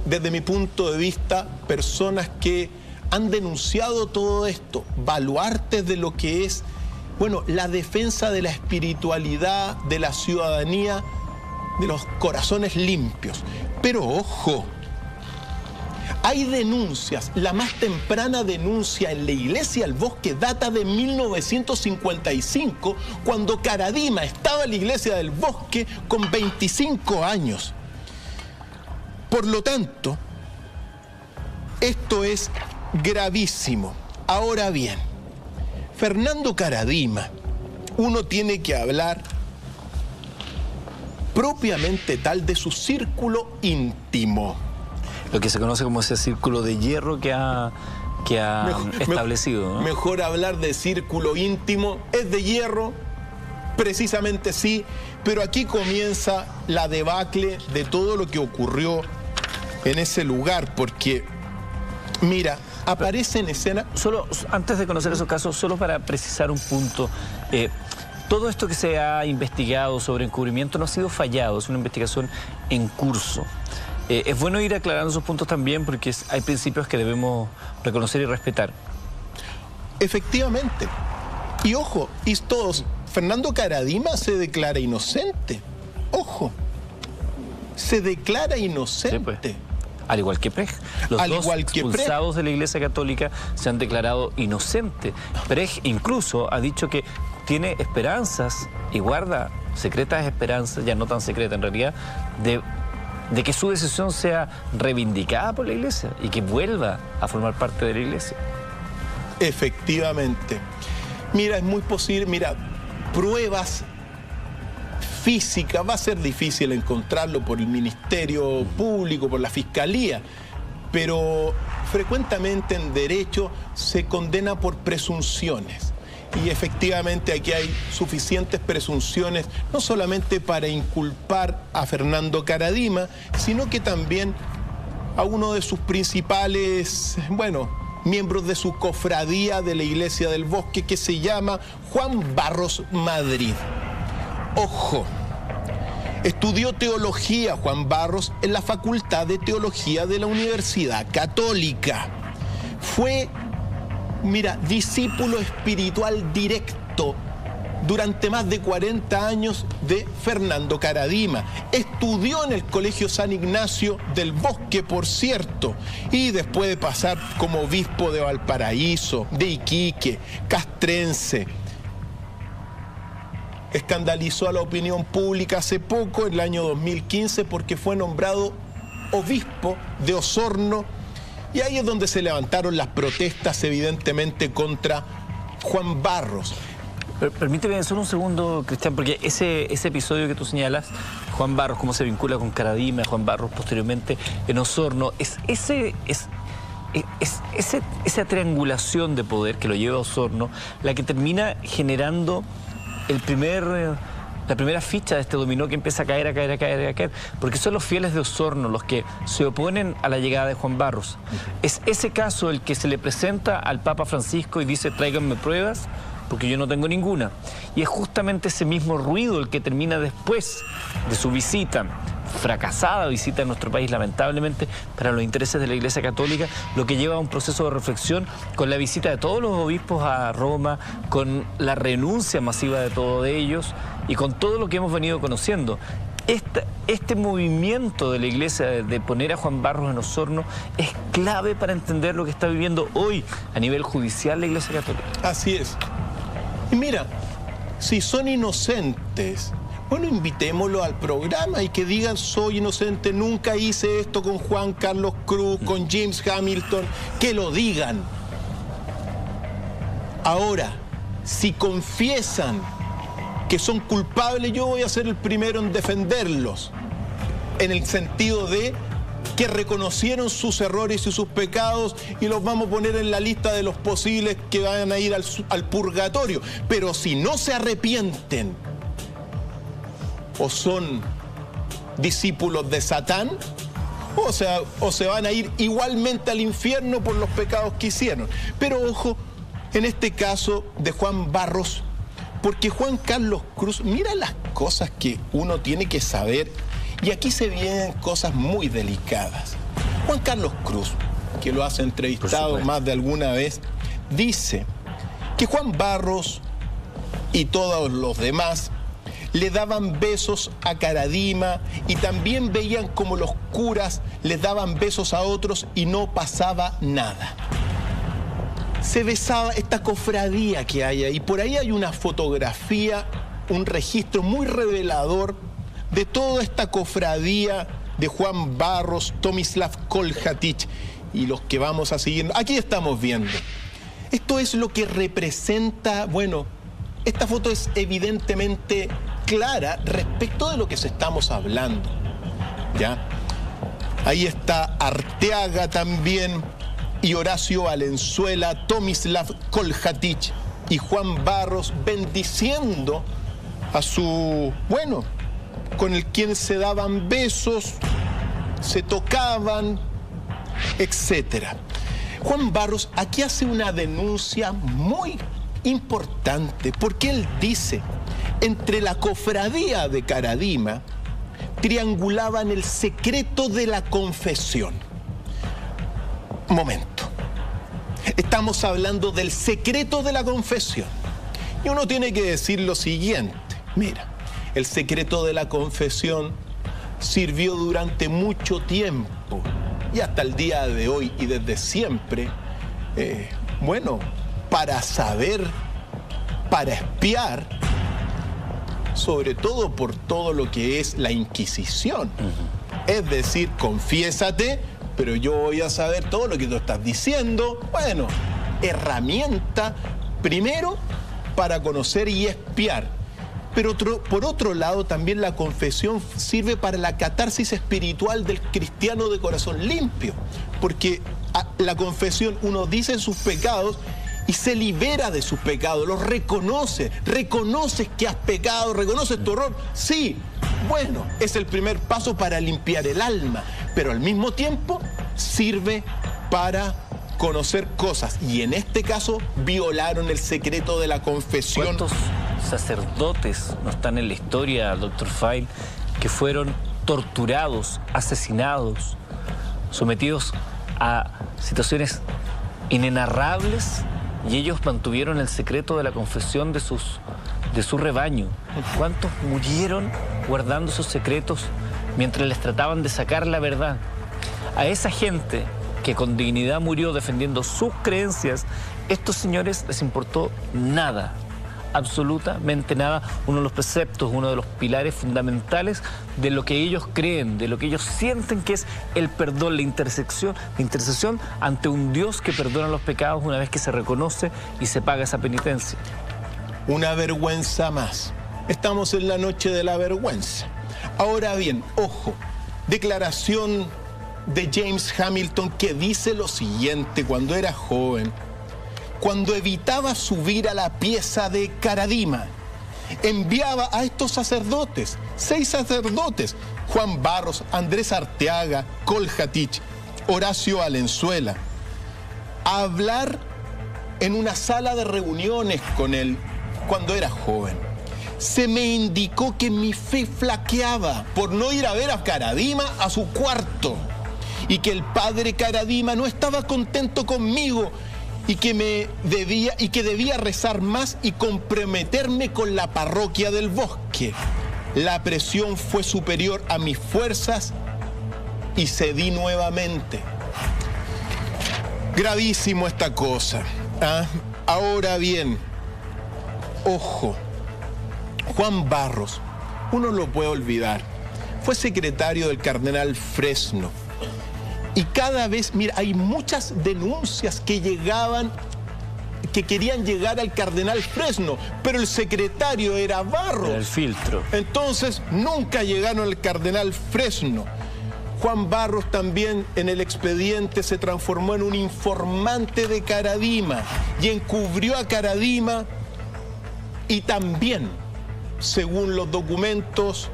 desde mi punto de vista, personas que han denunciado todo esto, baluartes de lo que es, bueno, la defensa de la espiritualidad, de la ciudadanía, de los corazones limpios. Pero ojo, hay denuncias, la más temprana denuncia en la Iglesia del Bosque data de 1955, cuando Karadima estaba en la Iglesia del Bosque con 25 años. Por lo tanto, esto es gravísimo. Ahora bien, Fernando Karadima, uno tiene que hablar propiamente tal de su círculo íntimo. Lo que se conoce como ese círculo de hierro que ha establecido, ¿no? Mejor hablar de círculo íntimo, es de hierro, precisamente sí, pero aquí comienza la debacle de todo lo que ocurrió en ese lugar, porque, mira, aparece en escena... Solo, antes de conocer esos casos, solo para precisar un punto, todo esto que se ha investigado sobre encubrimiento no ha sido fallado, es una investigación en curso. Es bueno ir aclarando esos puntos también porque hay principios que debemos reconocer y respetar. Efectivamente. Y ojo, y todos, Fernando Karadima se declara inocente. Ojo, se declara inocente. Sí, pues. Al igual que Precht. Los dos expulsados de la Iglesia Católica se han declarado inocentes. Precht incluso ha dicho que tiene esperanzas y guarda secretas esperanzas, ya no tan secretas en realidad, de que su decisión sea reivindicada por la Iglesia y que vuelva a formar parte de la Iglesia. Efectivamente. Mira, es muy posible, mira, pruebas físicas, va a ser difícil encontrarlo por el Ministerio Público, por la Fiscalía, pero frecuentemente en derecho se condena por presunciones. Y efectivamente aquí hay suficientes presunciones, no solamente para inculpar a Fernando Karadima, sino que también a uno de sus principales, miembros de su cofradía de la Iglesia del Bosque, que se llama Juan Barros Madrid. Ojo, estudió teología Juan Barros en la Facultad de Teología de la Universidad Católica. Fue, discípulo espiritual directo durante más de 40 años de Fernando Karadima. Estudió en el Colegio San Ignacio del Bosque, por cierto, y después de pasar como obispo de Valparaíso, de Iquique, castrense, escandalizó a la opinión pública hace poco, en el año 2015, porque fue nombrado obispo de Osorno, y ahí es donde se levantaron las protestas, evidentemente, contra Juan Barros. Permíteme solo un segundo, Cristian, porque ese episodio que tú señalas, Juan Barros, cómo se vincula con Karadima, Juan Barros posteriormente en Osorno, esa triangulación de poder que lo lleva a Osorno, la que termina generando la primera ficha de este dominó que empieza a caer, porque son los fieles de Osorno los que se oponen a la llegada de Juan Barros. Es ese caso el que se le presenta al Papa Francisco y dice: tráiganme pruebas, porque yo no tengo ninguna. Y es justamente ese mismo ruido el que termina después de su visita, fracasada visita en nuestro país, lamentablemente, para los intereses de la Iglesia Católica, lo que lleva a un proceso de reflexión con la visita de todos los obispos a Roma, con la renuncia masiva de todos ellos y con todo lo que hemos venido conociendo. Este movimiento de la Iglesia de poner a Juan Barros en Osorno es clave para entender lo que está viviendo hoy a nivel judicial la Iglesia Católica. Así es. Y mira, si son inocentes, invitémoslo al programa y que digan: soy inocente, nunca hice esto con Juan Carlos Cruz, con James Hamilton, que lo digan. Ahora, si confiesan que son culpables, yo voy a ser el primero en defenderlos, en el sentido de que reconocieron sus errores y sus pecados y los vamos a poner en la lista de los posibles que van a ir al purgatorio. Pero si no se arrepienten o son discípulos de Satán, o se van a ir igualmente al infierno por los pecados que hicieron. Pero ojo, en este caso de Juan Barros, porque Juan Carlos Cruz, mira las cosas que uno tiene que saber, y aquí se vienen cosas muy delicadas. Juan Carlos Cruz, que lo has entrevistado más de alguna vez, dice que Juan Barros y todos los demás le daban besos a Karadima y también veían como los curas les daban besos a otros y no pasaba nada. Se besaba esta cofradía que hay ahí. Por ahí hay una fotografía, un registro muy revelador de toda esta cofradía de Juan Barros, Tomislav Koljatich y los que vamos a seguir. Aquí estamos viendo. Esto es lo que representa, esta foto es evidentemente clara respecto de lo que estamos hablando, ¿ya? Ahí está Arteaga también, y Horacio Valenzuela, Tomislav Koljatich y Juan Barros bendiciendo a su, con el quien se daban besos, se tocaban, etc. Juan Barros aquí hace una denuncia muy importante, porque él dice: entre la cofradía de Karadima triangulaban el secreto de la confesión. Momento. Estamos hablando del secreto de la confesión. Y uno tiene que decir lo siguiente. Mira, el secreto de la confesión sirvió durante mucho tiempo y hasta el día de hoy y desde siempre, para saber, para espiar, sobre todo por todo lo que es la Inquisición. Es decir, confiésate, pero yo voy a saber todo lo que tú estás diciendo. Bueno, herramienta primero para conocer y espiar. Pero por otro lado, también la confesión sirve para la catarsis espiritual del cristiano de corazón limpio. Porque la confesión, uno dice sus pecados y se libera de sus pecados, los reconoce. Reconoces que has pecado, reconoces tu error. Sí, bueno, es el primer paso para limpiar el alma, pero al mismo tiempo sirve para conocer cosas. Y en este caso, violaron el secreto de la confesión. ¿Cuántos sacerdotes no están en la historia, Dr. File, que fueron torturados, asesinados, sometidos a situaciones inenarrables, y ellos mantuvieron el secreto de la confesión de su rebaño? ¿Cuántos murieron guardando sus secretos mientras les trataban de sacar la verdad? A esa gente que con dignidad murió defendiendo sus creencias, estos señores les importó nada, absolutamente nada. Uno de los preceptos, uno de los pilares fundamentales de lo que ellos creen, de lo que ellos sienten que es el perdón, la intercesión ante un Dios que perdona los pecados una vez que se reconoce y se paga esa penitencia. Una vergüenza más. Estamos en la noche de la vergüenza. Ahora bien, ojo, declaración de James Hamilton, que dice lo siguiente: cuando era joven, cuando evitaba subir a la pieza de Caradima, enviaba a estos sacerdotes, 6 sacerdotes, Juan Barros, Andrés Arteaga, Koljatich, Horacio Valenzuela, a hablar en una sala de reuniones con él cuando era joven. Se me indicó que mi fe flaqueaba por no ir a ver a Caradima a su cuarto, y que el padre Caradima no estaba contento conmigo y que debía rezar más y comprometerme con la parroquia del Bosque. La presión fue superior a mis fuerzas y cedí nuevamente. Gravísimo esta cosa. Ahora bien, ojo, Juan Barros, uno lo puede olvidar, fue secretario del cardenal Fresno. Y cada vez, mira, hay muchas denuncias que querían llegar al cardenal Fresno, pero el secretario era Barros. Era el filtro. Entonces, nunca llegaron al cardenal Fresno. Juan Barros también en el expediente se transformó en un informante de Caradima y encubrió a Caradima, y también, según los documentos,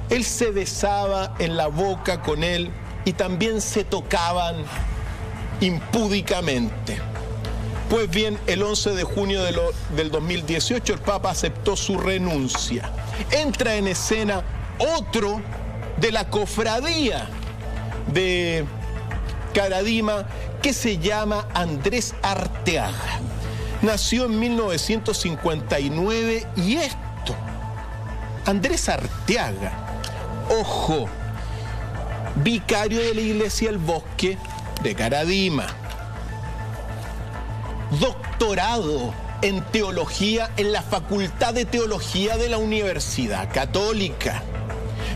él se besaba en la boca con él y también se tocaban impúdicamente. Pues bien, el 11 de junio del 2018 el Papa aceptó su renuncia. Entra en escena otro de la cofradía de Caradima, que se llama Andrés Arteaga. Nació en 1959 y Andrés Arteaga, ojo, vicario de la iglesia del Bosque de Caradima, doctorado en teología en la Facultad de Teología de la Universidad Católica,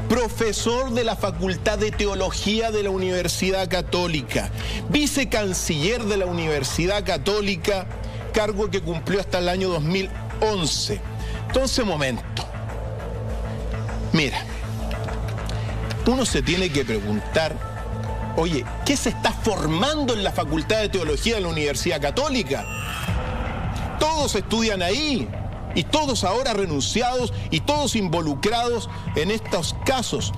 profesor de la Facultad de Teología de la Universidad Católica, vicecanciller de la Universidad Católica, cargo que cumplió hasta el año 2011. Entonces, momento. Mira, uno se tiene que preguntar, oye, ¿qué se está formando en la Facultad de Teología de la Universidad Católica? Todos estudian ahí, y todos ahora renunciados, y todos involucrados en estos casos.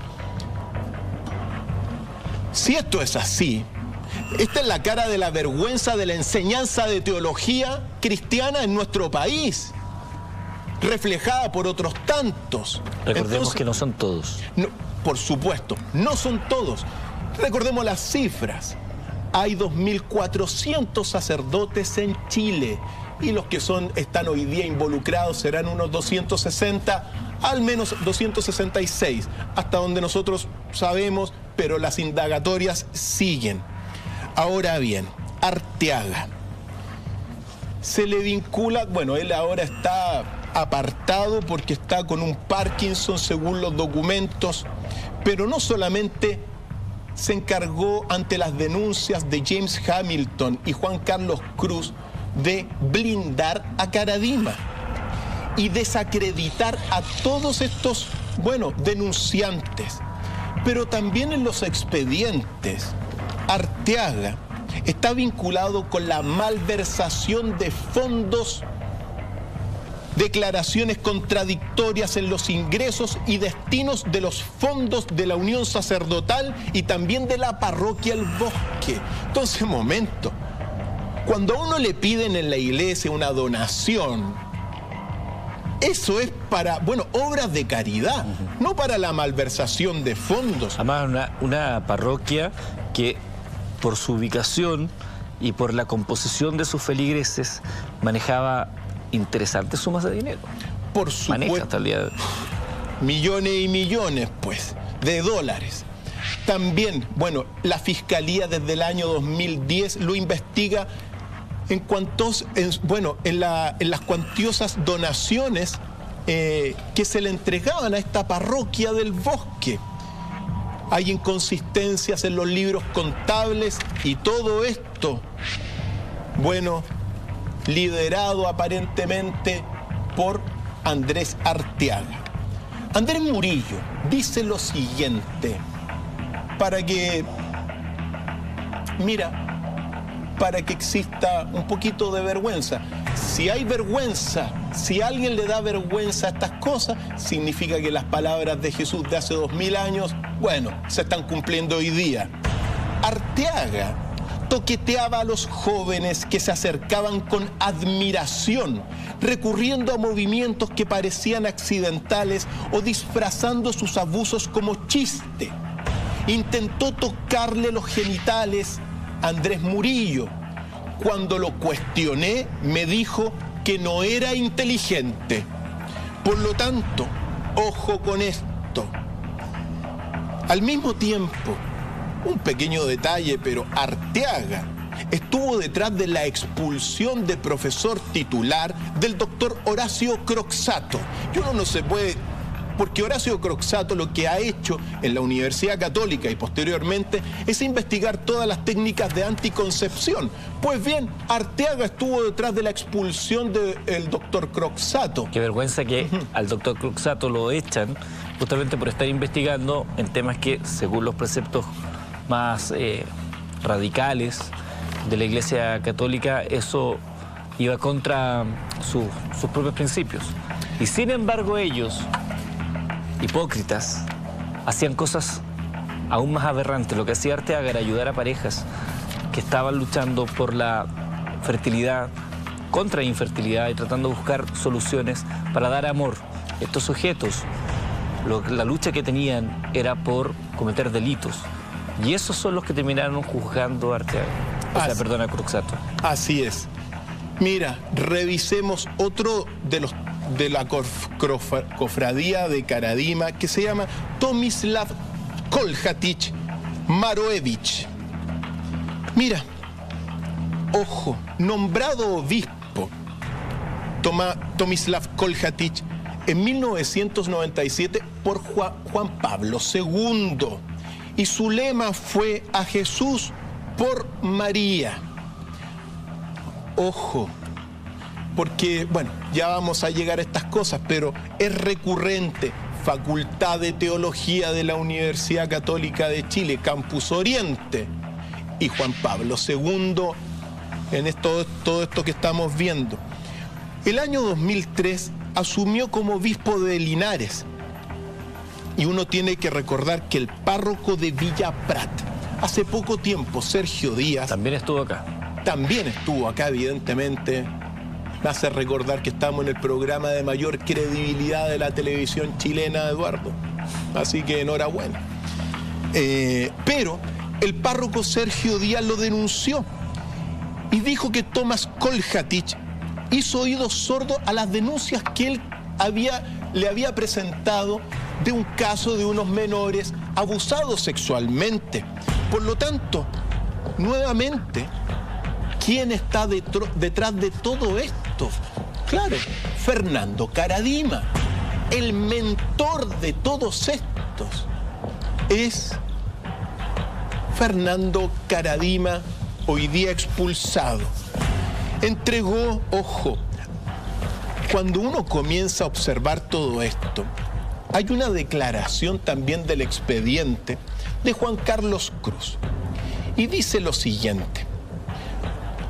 Si esto es así, esta es la cara de la vergüenza de la enseñanza de teología cristiana en nuestro país, reflejada por otros tantos. Recordemos que no son todos. No, por supuesto, no son todos. Recordemos las cifras. hay 2.400 sacerdotes en Chile y los que están hoy día involucrados serán unos 260, al menos 266, hasta donde nosotros sabemos, pero las indagatorias siguen. Ahora bien, Arteaga se le vincula, bueno, él ahora está apartado porque está con un Parkinson según los documentos, pero no solamente se encargó ante las denuncias de James Hamilton y Juan Carlos Cruz de blindar a Caradima y desacreditar a todos estos, bueno, denunciantes. Pero también en los expedientes, Arteaga está vinculado con la malversación de fondos, declaraciones contradictorias en los ingresos y destinos de los fondos de la Unión Sacerdotal y también de la parroquia El Bosque. Entonces, momento, cuando a uno le piden en la iglesia una donación, eso es para, bueno, obras de caridad, no para la malversación de fondos. Además, una parroquia que por su ubicación y por la composición de sus feligreses manejaba interesantes sumas de dinero. Por supuesto. Maneja hasta el día de hoy. Millones y millones, pues, de dólares. También, bueno, la Fiscalía desde el año 2010 lo investiga en las cuantiosas donaciones que se le entregaban a esta parroquia del Bosque. Hay inconsistencias en los libros contables y todo esto, bueno, liderado aparentemente por Andrés Arteaga. Andrés Murillo dice lo siguiente, para que exista un poquito de vergüenza. Si hay vergüenza, si a alguien le da vergüenza a estas cosas, significa que las palabras de Jesús de hace 2000 años, bueno, se están cumpliendo hoy día. Arteaga toqueteaba a los jóvenes que se acercaban con admiración, recurriendo a movimientos que parecían accidentales o disfrazando sus abusos como chiste. Intentó tocarle los genitales a Andrés Murillo. Cuando lo cuestioné, me dijo que no era inteligente. Por lo tanto, ojo con esto. Al mismo tiempo, un pequeño detalle, pero Arteaga estuvo detrás de la expulsión de profesor titular del doctor Horacio Croxatto. Y uno no se puede, porque Horacio Croxatto lo que ha hecho en la Universidad Católica y posteriormente es investigar todas las técnicas de anticoncepción. Pues bien, Arteaga estuvo detrás de la expulsión del doctor Croxatto. Qué vergüenza que al doctor Croxatto lo echan justamente por estar investigando en temas que, según los preceptos más radicales de la Iglesia Católica, eso iba contra sus propios principios. Y sin embargo ellos, hipócritas, hacían cosas aún más aberrantes. Lo que hacía Arteaga era ayudar a parejas que estaban luchando por la fertilidad, contra la infertilidad y tratando de buscar soluciones para dar amor. Estos sujetos, la lucha que tenían era por cometer delitos. Y esos son los que terminaron juzgando a Arteaga. A Croxatto. Así es. Mira, revisemos otro de la cofradía de Caradima, que se llama Tomislav Koljatić Maroevich. Mira, ojo, nombrado obispo Tomislav Koljatić en 1997 por Juan Pablo II. Y su lema fue a Jesús por María. Ojo, porque, bueno, ya vamos a llegar a estas cosas, pero es recurrente. Facultad de Teología de la Universidad Católica de Chile, Campus Oriente. Y Juan Pablo II en todo esto que estamos viendo. El año 2003 asumió como obispo de Linares. Y uno tiene que recordar que el párroco de Villa Prat, hace poco tiempo, Sergio Díaz... También estuvo acá. También estuvo acá, evidentemente. Me hace recordar que estamos en el programa de mayor credibilidad de la televisión chilena, Eduardo. Así que enhorabuena. Pero el párroco Sergio Díaz lo denunció y dijo que Tomás Kolhatich hizo oídos sordos a las denuncias que él le había presentado de un caso de unos menores abusados sexualmente. Por lo tanto, nuevamente, ¿quién está detrás de todo esto? Claro, Fernando Karadima, el mentor de todos estos, es Fernando Karadima, hoy día expulsado. Entregó, ojo, cuando uno comienza a observar todo esto, hay una declaración también del expediente de Juan Carlos Cruz. Y dice lo siguiente: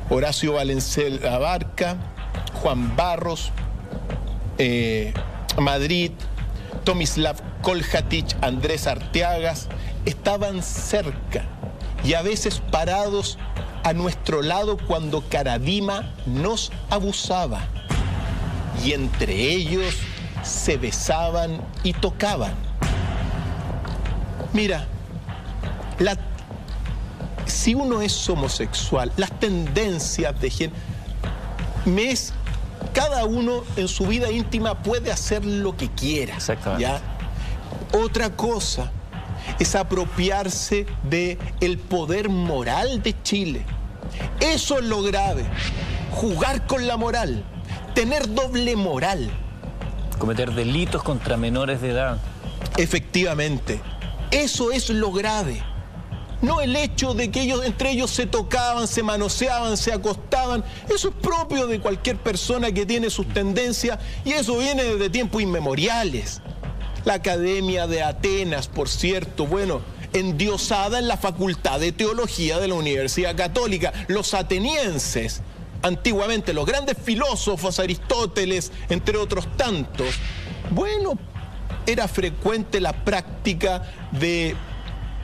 Horacio Valenzuela Abarca, Juan Barros, Madrid, Tomislav Kolhatich, Andrés Arteagas, estaban cerca y a veces parados a nuestro lado cuando Karadima nos abusaba. Y entre ellos se besaban y tocaban. Mira, si uno es homosexual, las tendencias de género, cada uno en su vida íntima puede hacer lo que quiera. Exactamente. ¿Ya? Otra cosa es apropiarse del poder moral de Chile. Eso es lo grave. Jugar con la moral, tener doble moral. Cometer delitos contra menores de edad. Efectivamente, eso es lo grave. No el hecho de que entre ellos se tocaban, se manoseaban, se acostaban. Eso es propio de cualquier persona que tiene sus tendencias y eso viene desde tiempos inmemoriales. La Academia de Atenas, por cierto, bueno, endiosada en la Facultad de Teología de la Universidad Católica. Los atenienses, antiguamente los grandes filósofos, Aristóteles, entre otros tantos, bueno, era frecuente la práctica de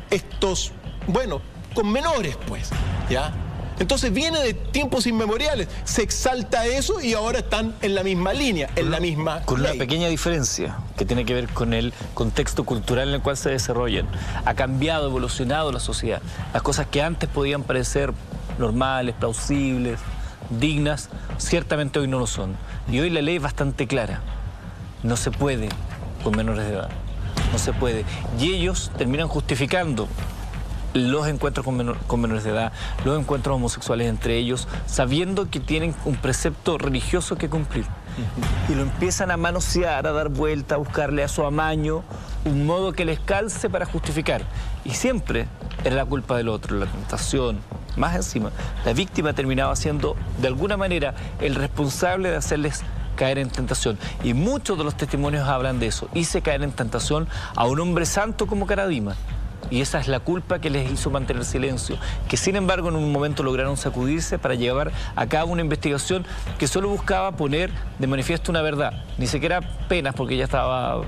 estos, bueno, con menores, pues, ¿ya? Entonces viene de tiempos inmemoriales, se exalta eso y ahora están en la misma línea, en la misma Con ley. una pequeña diferencia que tiene que ver con el contexto cultural en el cual se desarrollan. Ha cambiado, evolucionado la sociedad. Las cosas que antes podían parecer normales, plausibles, dignas, ciertamente hoy no lo son. Y hoy la ley es bastante clara. No se puede con menores de edad. No se puede. Y ellos terminan justificando los encuentros con menores de edad, los encuentros homosexuales entre ellos, sabiendo que tienen un precepto religioso que cumplir. Y lo empiezan a manosear, a dar vuelta, a buscarle a su amaño un modo que les calce para justificar. Y siempre era la culpa del otro, la tentación. Más encima, la víctima terminaba siendo, de alguna manera, el responsable de hacerles caer en tentación. Y muchos de los testimonios hablan de eso. Hice caer en tentación a un hombre santo como Karadima. Y esa es la culpa que les hizo mantener silencio, que sin embargo en un momento lograron sacudirse para llevar a cabo una investigación que solo buscaba poner de manifiesto una verdad, ni siquiera penas porque ya estaba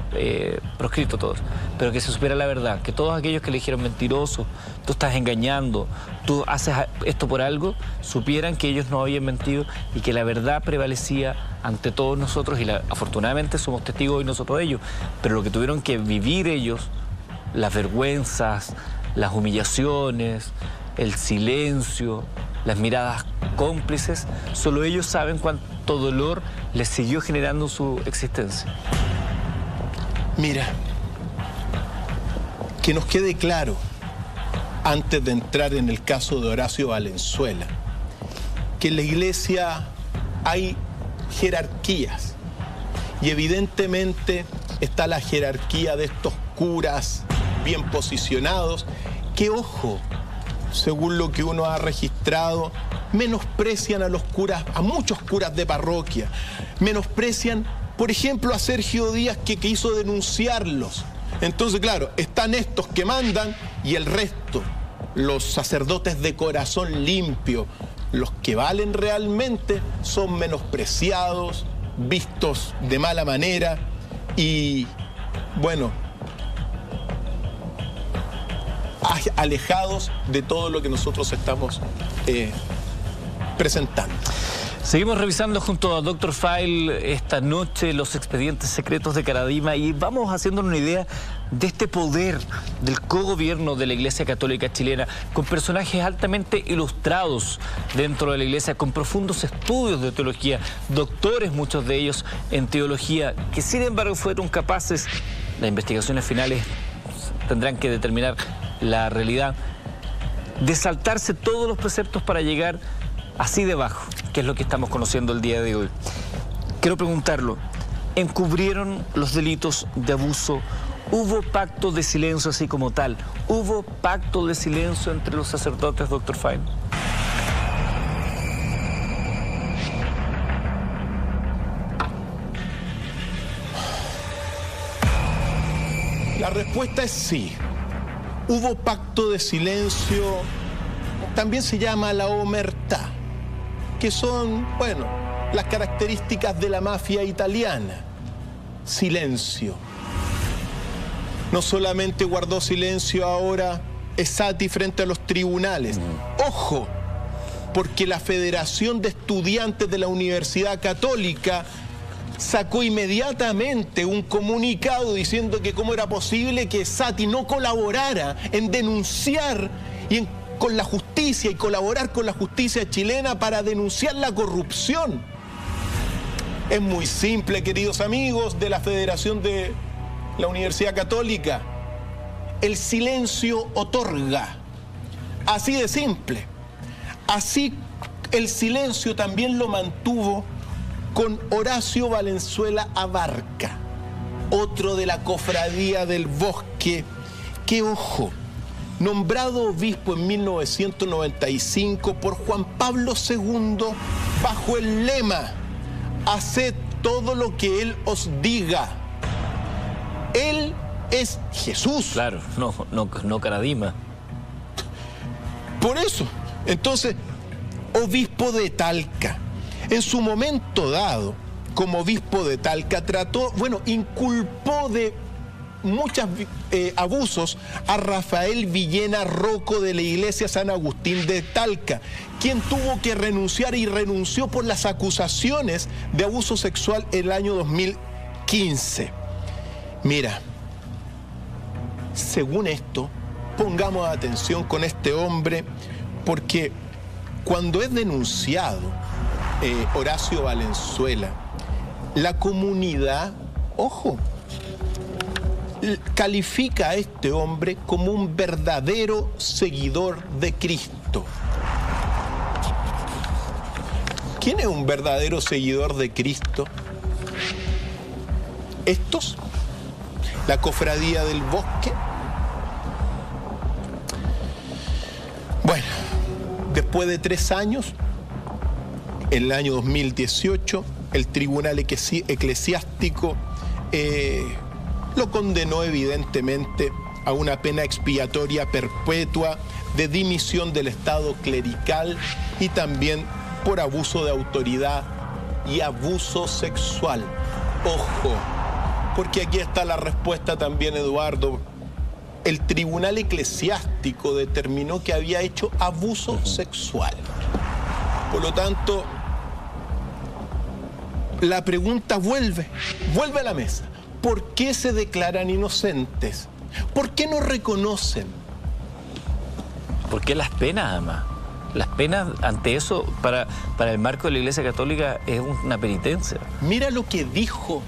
proscrito todo, pero que se supiera la verdad, que todos aquellos que le dijeron mentiroso, tú estás engañando, tú haces esto por algo, supieran que ellos no habían mentido y que la verdad prevalecía ante todos nosotros y afortunadamente somos testigos hoy nosotros de ello, pero lo que tuvieron que vivir ellos, las vergüenzas, las humillaciones, el silencio, las miradas cómplices, solo ellos saben cuánto dolor les siguió generando su existencia. Mira, que nos quede claro, antes de entrar en el caso de Horacio Valenzuela, que en la iglesia hay jerarquías y evidentemente está la jerarquía de estos curas bien posicionados, que ojo, según lo que uno ha registrado, menosprecian a los curas, a muchos curas de parroquia, menosprecian, por ejemplo, a Sergio Díaz que quiso denunciarlos. Entonces, claro, están estos que mandan y el resto, los sacerdotes de corazón limpio, los que valen realmente, son menospreciados, vistos de mala manera y, bueno, alejados de todo lo que nosotros estamos presentando. Seguimos revisando junto a Dr. File esta noche los expedientes secretos de Caradima y vamos haciendo una idea de este poder del cogobierno de la Iglesia Católica Chilena, con personajes altamente ilustrados dentro de la Iglesia, con profundos estudios de teología, doctores muchos de ellos en teología, que sin embargo fueron capaces, las investigaciones finales tendrán que determinar la realidad, de saltarse todos los preceptos para llegar así debajo, que es lo que estamos conociendo el día de hoy. Quiero preguntarlo, ¿encubrieron los delitos de abuso? ¿Hubo pacto de silencio así como tal? ¿Hubo pacto de silencio entre los sacerdotes, Dr. File? La respuesta es sí. Hubo pacto de silencio, también se llama la omertà, que son, bueno, las características de la mafia italiana. Silencio. No solamente guardó silencio ahora Esati frente a los tribunales. ¡Ojo! Porque la Federación de Estudiantes de la Universidad Católica sacó inmediatamente un comunicado diciendo que cómo era posible que Esati no colaborara en denunciar con la justicia y colaborar con la justicia chilena para denunciar la corrupción. Es muy simple, queridos amigos de la Federación de la Universidad Católica. El silencio otorga. Así de simple. Así el silencio también lo mantuvo con Horacio Valenzuela Abarca, otro de la Cofradía del Bosque, que, ojo, nombrado obispo en 1995 por Juan Pablo II bajo el lema: haced todo lo que Él os diga. Él es Jesús. Claro, no Caradima. Por eso, entonces, obispo de Talca. En su momento dado, como obispo de Talca, inculpó de muchos abusos a Rafael Villena Rocco de la Iglesia San Agustín de Talca, quien tuvo que renunciar y renunció por las acusaciones de abuso sexual en el año 2015. Mira, según esto, pongamos atención con este hombre, porque cuando es denunciado Horacio Valenzuela, la comunidad, ojo, califica a este hombre como un verdadero seguidor de Cristo. ¿Quién es un verdadero seguidor de Cristo? ¿Estos? ¿La Cofradía del Bosque? Bueno, después de 3 años, en el año 2018, el Tribunal Eclesiástico lo condenó evidentemente a una pena expiatoria perpetua de dimisión del Estado clerical y también por abuso de autoridad y abuso sexual. Ojo, porque aquí está la respuesta también, Eduardo. El Tribunal Eclesiástico determinó que había hecho abuso sexual. Por lo tanto, la pregunta vuelve a la mesa. ¿Por qué se declaran inocentes? ¿Por qué no reconocen? ¿Por qué las penas, además? Las penas ante eso, para el marco de la Iglesia Católica, es una penitencia. Mira lo que dijo,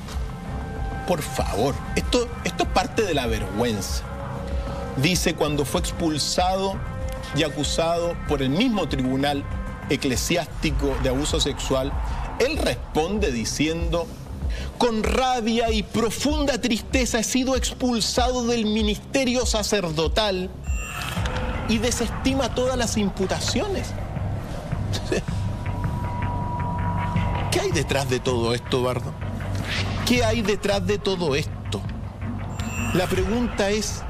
por favor. Esto es parte de la vergüenza. Dice, cuando fue expulsado y acusado por el mismo Tribunal Eclesiástico de abuso sexual, él responde diciendo: con rabia y profunda tristeza he sido expulsado del ministerio sacerdotal y desestima todas las imputaciones. ¿Qué hay detrás de todo esto, Eduardo? ¿Qué hay detrás de todo esto? La pregunta es: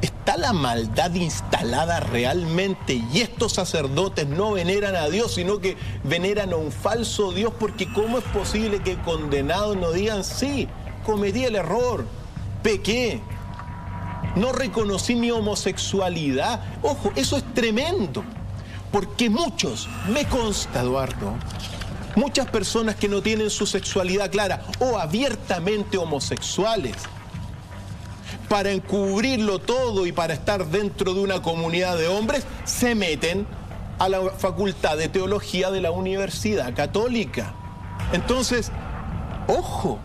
¿está la maldad instalada realmente y estos sacerdotes no veneran a Dios, sino que veneran a un falso Dios? Porque ¿cómo es posible que condenados no digan: sí, cometí el error, pequé, no reconocí mi homosexualidad? Ojo, eso es tremendo. porque muchos, me consta, Eduardo, muchas personas que no tienen su sexualidad clara o abiertamente homosexuales, para encubrirlo todo y para estar dentro de una comunidad de hombres, se meten a la Facultad de Teología de la Universidad Católica. Entonces, ojo,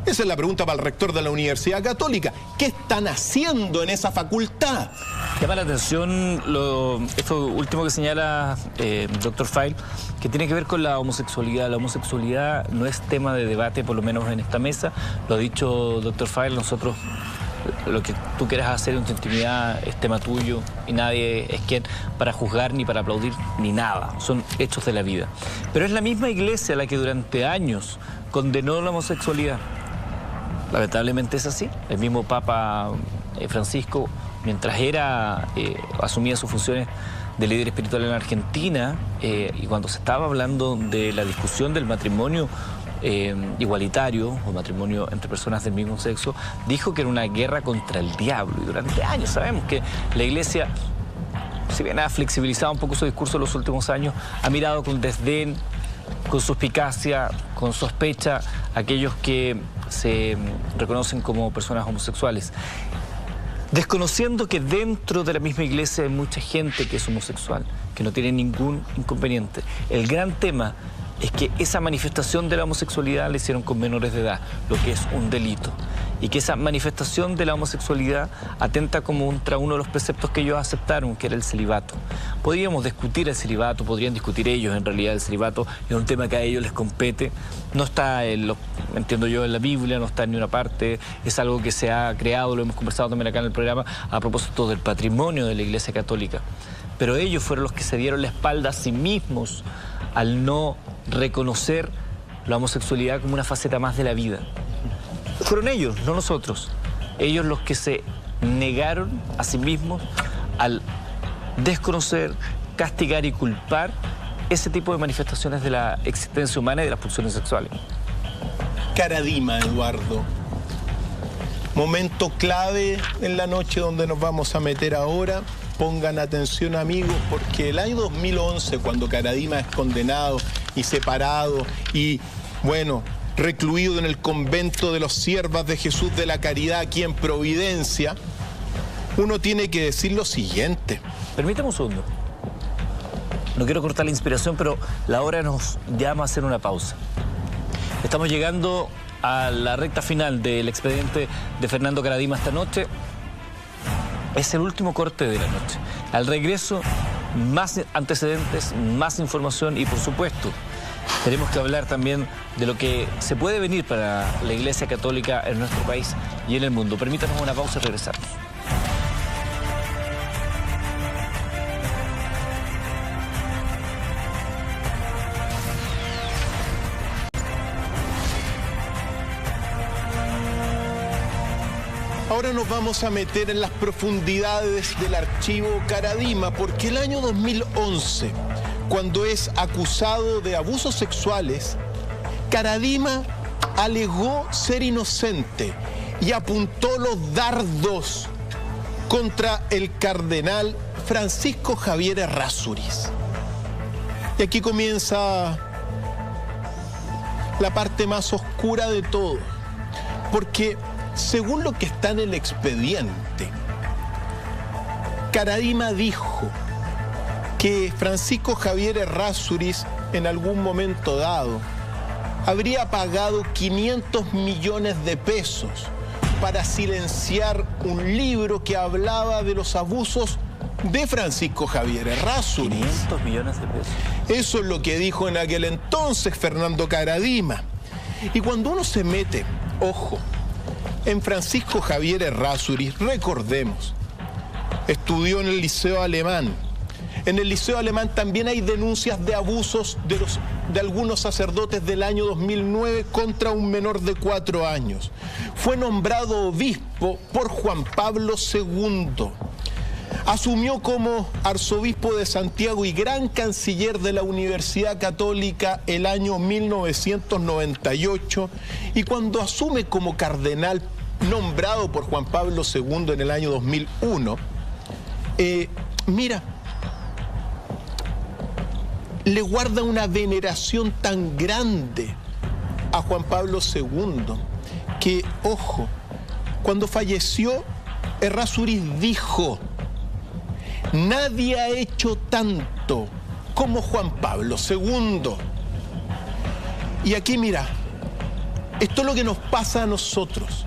esa es la pregunta para el rector de la Universidad Católica. ¿Qué están haciendo en esa facultad? Llama la atención esto último que señala Dr. File, que tiene que ver con la homosexualidad. La homosexualidad no es tema de debate, por lo menos en esta mesa. Lo ha dicho Dr. File, nosotros, lo que tú quieras hacer en tu intimidad es tema tuyo y nadie es quien para juzgar ni para aplaudir ni nada. Son hechos de la vida. Pero es la misma iglesia la que durante años condenó la homosexualidad. Lamentablemente es así. El mismo Papa Francisco, mientras asumía sus funciones de líder espiritual en Argentina, y cuando se estaba hablando de la discusión del matrimonio igualitario o matrimonio entre personas del mismo sexo, dijo que era una guerra contra el diablo. Y durante años sabemos que la iglesia, si bien ha flexibilizado un poco su discurso en los últimos años, ha mirado con desdén, con suspicacia, con sospecha a aquellos que se reconocen como personas homosexuales, desconociendo que dentro de la misma iglesia hay mucha gente que es homosexual, que no tiene ningún inconveniente. El gran tema es que esa manifestación de la homosexualidad la hicieron con menores de edad, lo que es un delito. Y que esa manifestación de la homosexualidad atenta contra uno de los preceptos que ellos aceptaron, que era el celibato. Podríamos discutir el celibato, podrían discutir ellos en realidad el celibato, es un tema que a ellos les compete. No está, entiendo yo, en la Biblia, no está en ninguna parte, es algo que se ha creado, lo hemos conversado también acá en el programa, a propósito del patrimonio de la Iglesia Católica. Pero ellos fueron los que se dieron la espalda a sí mismos al no reconocer la homosexualidad como una faceta más de la vida. Fueron ellos, no nosotros. Ellos los que se negaron a sí mismos al desconocer, castigar y culpar ese tipo de manifestaciones de la existencia humana y de las pulsiones sexuales. Caradima, Eduardo. Momento clave en la noche donde nos vamos a meter ahora. Pongan atención, amigos, porque el año 2011, cuando Caradima es condenado y separado y, bueno, recluido en el convento de los Siervas de Jesús de la Caridad aquí en Providencia, uno tiene que decir lo siguiente. Permítame un segundo. No quiero cortar la inspiración, pero la hora nos llama a hacer una pausa. Estamos llegando a la recta final del expediente de Fernando Caradima esta noche. Es el último corte de la noche. Al regreso, más antecedentes, más información y, por supuesto, tenemos que hablar también de lo que se puede venir para la Iglesia Católica en nuestro país y en el mundo. Permítanos una pausa y regresamos. Ahora nos vamos a meter en las profundidades del archivo Caradima, porque el año 2011, cuando es acusado de abusos sexuales, Caradima alegó ser inocente y apuntó los dardos contra el cardenal Francisco Javier Errázuriz. Y aquí comienza la parte más oscura de todo, porque según lo que está en el expediente, Caradima dijo que Francisco Javier Errázuriz en algún momento dado habría pagado 500 millones de pesos para silenciar un libro que hablaba de los abusos de Francisco Javier Errázuriz. 500 millones de pesos. Eso es lo que dijo en aquel entonces Fernando Caradima. Y cuando uno se mete, ojo, en Francisco Javier Errázuriz, recordemos, estudió en el Liceo Alemán. En el Liceo Alemán también hay denuncias de abusos de algunos sacerdotes del año 2009 contra un menor de 4 años. Fue nombrado obispo por Juan Pablo II. Asumió como arzobispo de Santiago y gran canciller de la Universidad Católica el año 1998, y cuando asume como cardenal nombrado por Juan Pablo II en el año 2001, mira, le guarda una veneración tan grande a Juan Pablo II que, ojo, cuando falleció, Errázuriz dijo: nadie ha hecho tanto como Juan Pablo II. Y aquí mira, esto es lo que nos pasa a nosotros,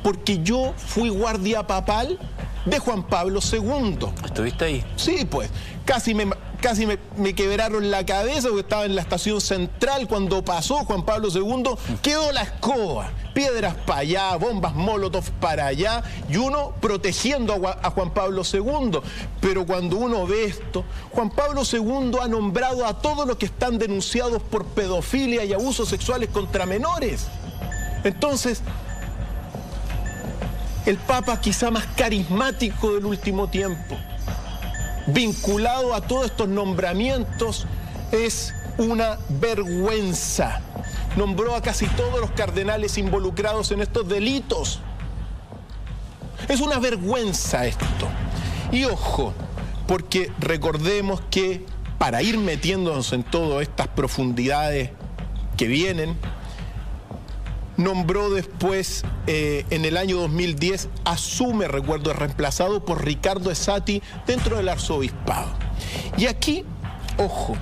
porque yo fui guardia papal de Juan Pablo II. ¿Estuviste ahí? Sí, pues, casi me quebraron la cabeza porque estaba en la estación central cuando pasó Juan Pablo II, quedó la escoba, piedras para allá, bombas Molotov para allá, y uno protegiendo a Juan Pablo II. Pero cuando uno ve esto, Juan Pablo II ha nombrado a todos los que están denunciados por pedofilia y abusos sexuales contra menores. Entonces, el Papa quizá más carismático del último tiempo, vinculado a todos estos nombramientos, es una vergüenza. Nombró a casi todos los cardenales involucrados en estos delitos. Es una vergüenza esto. Y ojo, porque recordemos que para ir metiéndonos en todas estas profundidades que vienen, nombró después, en el año 2010, asume, recuerdo, reemplazado por Ricardo Esati dentro del arzobispado. Y aquí, ojo,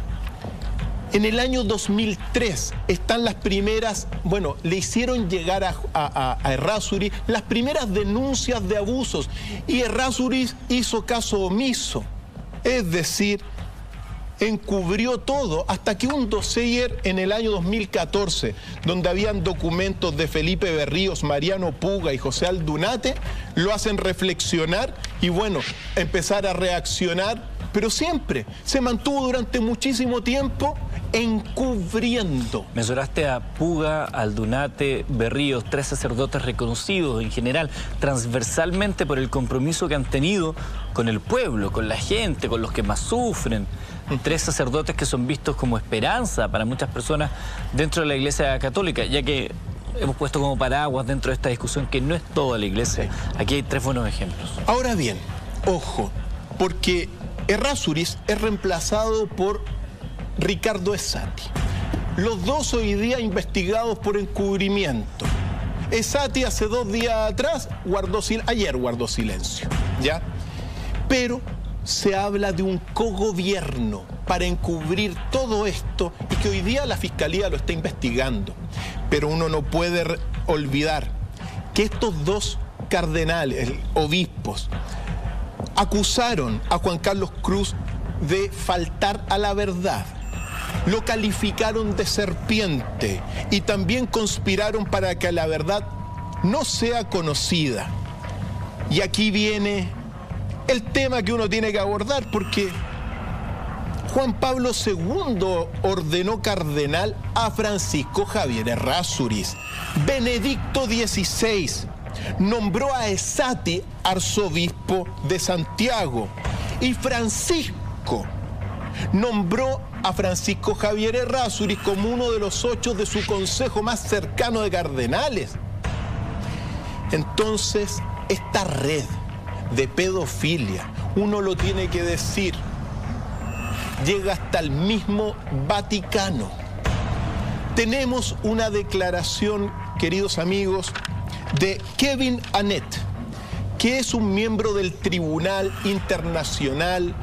en el año 2003 están las primeras, bueno, le hicieron llegar a Errázuriz las primeras denuncias de abusos, y Errázuriz hizo caso omiso, es decir, encubrió todo, hasta que un dossier en el año 2014, donde habían documentos de Felipe Berríos, Mariano Puga y José Aldunate, lo hacen reflexionar y, bueno, empezar a reaccionar, pero siempre se mantuvo durante muchísimo tiempo encubriendo. Mencionaste a Puga, Aldunate, Berríos, 3 sacerdotes reconocidos en general, transversalmente por el compromiso que han tenido con el pueblo, con la gente, con los que más sufren. 3 sacerdotes que son vistos como esperanza para muchas personas dentro de la Iglesia Católica, ya que hemos puesto como paraguas dentro de esta discusión que no es toda la Iglesia. Aquí hay 3 buenos ejemplos. Ahora bien, ojo, porque Errázuriz es reemplazado por Ricardo Esati. Los dos hoy día investigados por encubrimiento. Esati hace 2 días atrás ayer guardó silencio, ¿ya? Pero se habla de un cogobierno para encubrir todo esto y que hoy día la Fiscalía lo está investigando. Pero uno no puede olvidar que estos 2 cardenales, obispos, acusaron a Juan Carlos Cruz de faltar a la verdad. Lo calificaron de serpiente y también conspiraron para que la verdad no sea conocida. Y aquí viene el tema que uno tiene que abordar, porque Juan Pablo II ordenó cardenal a Francisco Javier Errázuriz. Benedicto XVI nombró a Esati arzobispo de Santiago. Y Francisco nombró a Francisco Javier Errázuriz como uno de los 8 de su consejo más cercano de cardenales. Entonces, esta red de pedofilia, uno lo tiene que decir, llega hasta el mismo Vaticano. Tenemos una declaración, queridos amigos, de Kevin Annett, que es un miembro del Tribunal Internacional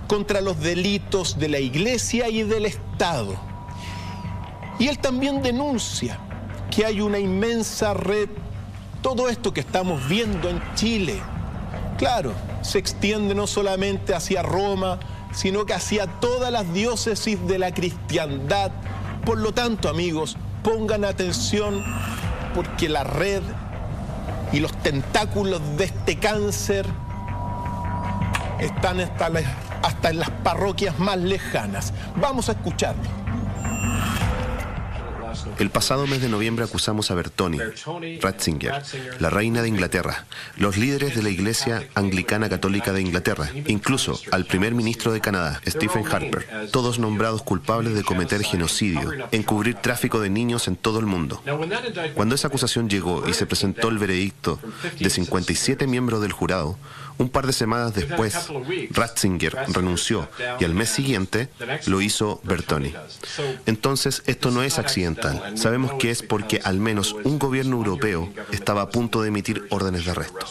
contra los Delitos de la Iglesia y del Estado. Y él también denuncia que hay una inmensa red, todo esto que estamos viendo en Chile, claro, se extiende no solamente hacia Roma, sino que hacia todas las diócesis de la cristiandad. Por lo tanto, amigos, pongan atención, porque la red y los tentáculos de este cáncer están hasta en las parroquias más lejanas. Vamos a escucharlo. El pasado mes de noviembre acusamos a Bertoni, Ratzinger, la reina de Inglaterra, los líderes de la Iglesia Anglicana Católica de Inglaterra, incluso al primer ministro de Canadá, Stephen Harper, todos nombrados culpables de cometer genocidio, encubrir tráfico de niños en todo el mundo. Cuando esa acusación llegó y se presentó el veredicto de 57 miembros del jurado, Un par de semanas después, Ratzinger renunció y al mes siguiente lo hizo Bertoni. Entonces, esto no es accidental. Sabemos que es porque al menos un gobierno europeo estaba a punto de emitir órdenes de arresto.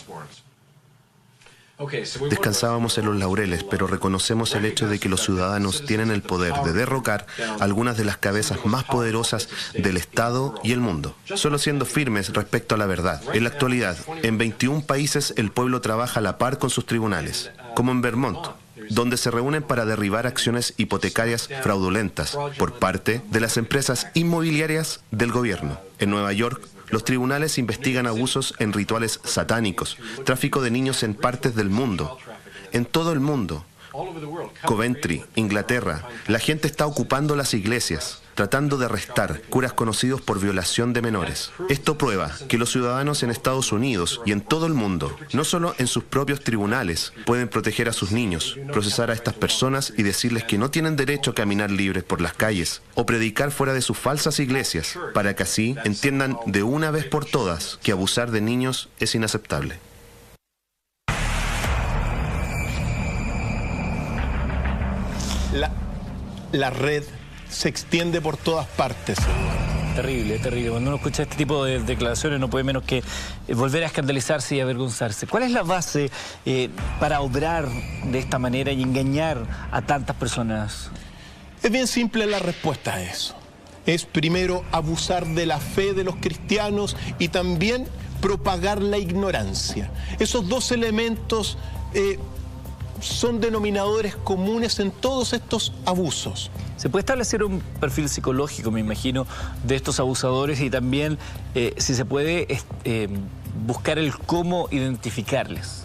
Descansábamos en los laureles, pero reconocemos el hecho de que los ciudadanos tienen el poder de derrocar algunas de las cabezas más poderosas del Estado y el mundo, solo siendo firmes respecto a la verdad. En la actualidad, en 21 países el pueblo trabaja a la par con sus tribunales, como en Vermont, donde se reúnen para derribar acciones hipotecarias fraudulentas por parte de las empresas inmobiliarias del gobierno. En Nueva York, los tribunales investigan abusos en rituales satánicos, tráfico de niños en partes del mundo, en todo el mundo. Coventry, Inglaterra, la gente está ocupando las iglesias, tratando de arrestar curas conocidos por violación de menores. Esto prueba que los ciudadanos en Estados Unidos y en todo el mundo, no solo en sus propios tribunales, pueden proteger a sus niños, procesar a estas personas y decirles que no tienen derecho a caminar libres por las calles o predicar fuera de sus falsas iglesias, para que así entiendan de una vez por todas que abusar de niños es inaceptable. La red se extiende por todas partes. Terrible, terrible. Cuando uno escucha este tipo de declaraciones no puede menos que volver a escandalizarse y avergonzarse. ¿Cuál es la base para obrar de esta manera y engañar a tantas personas? Es bien simple la respuesta a eso. Es primero abusar de la fe de los cristianos y también propagar la ignorancia. Esos dos elementos son denominadores comunes en todos estos abusos. ¿Se puede establecer un perfil psicológico, me imagino, de estos abusadores y también si se puede buscar el cómo identificarles?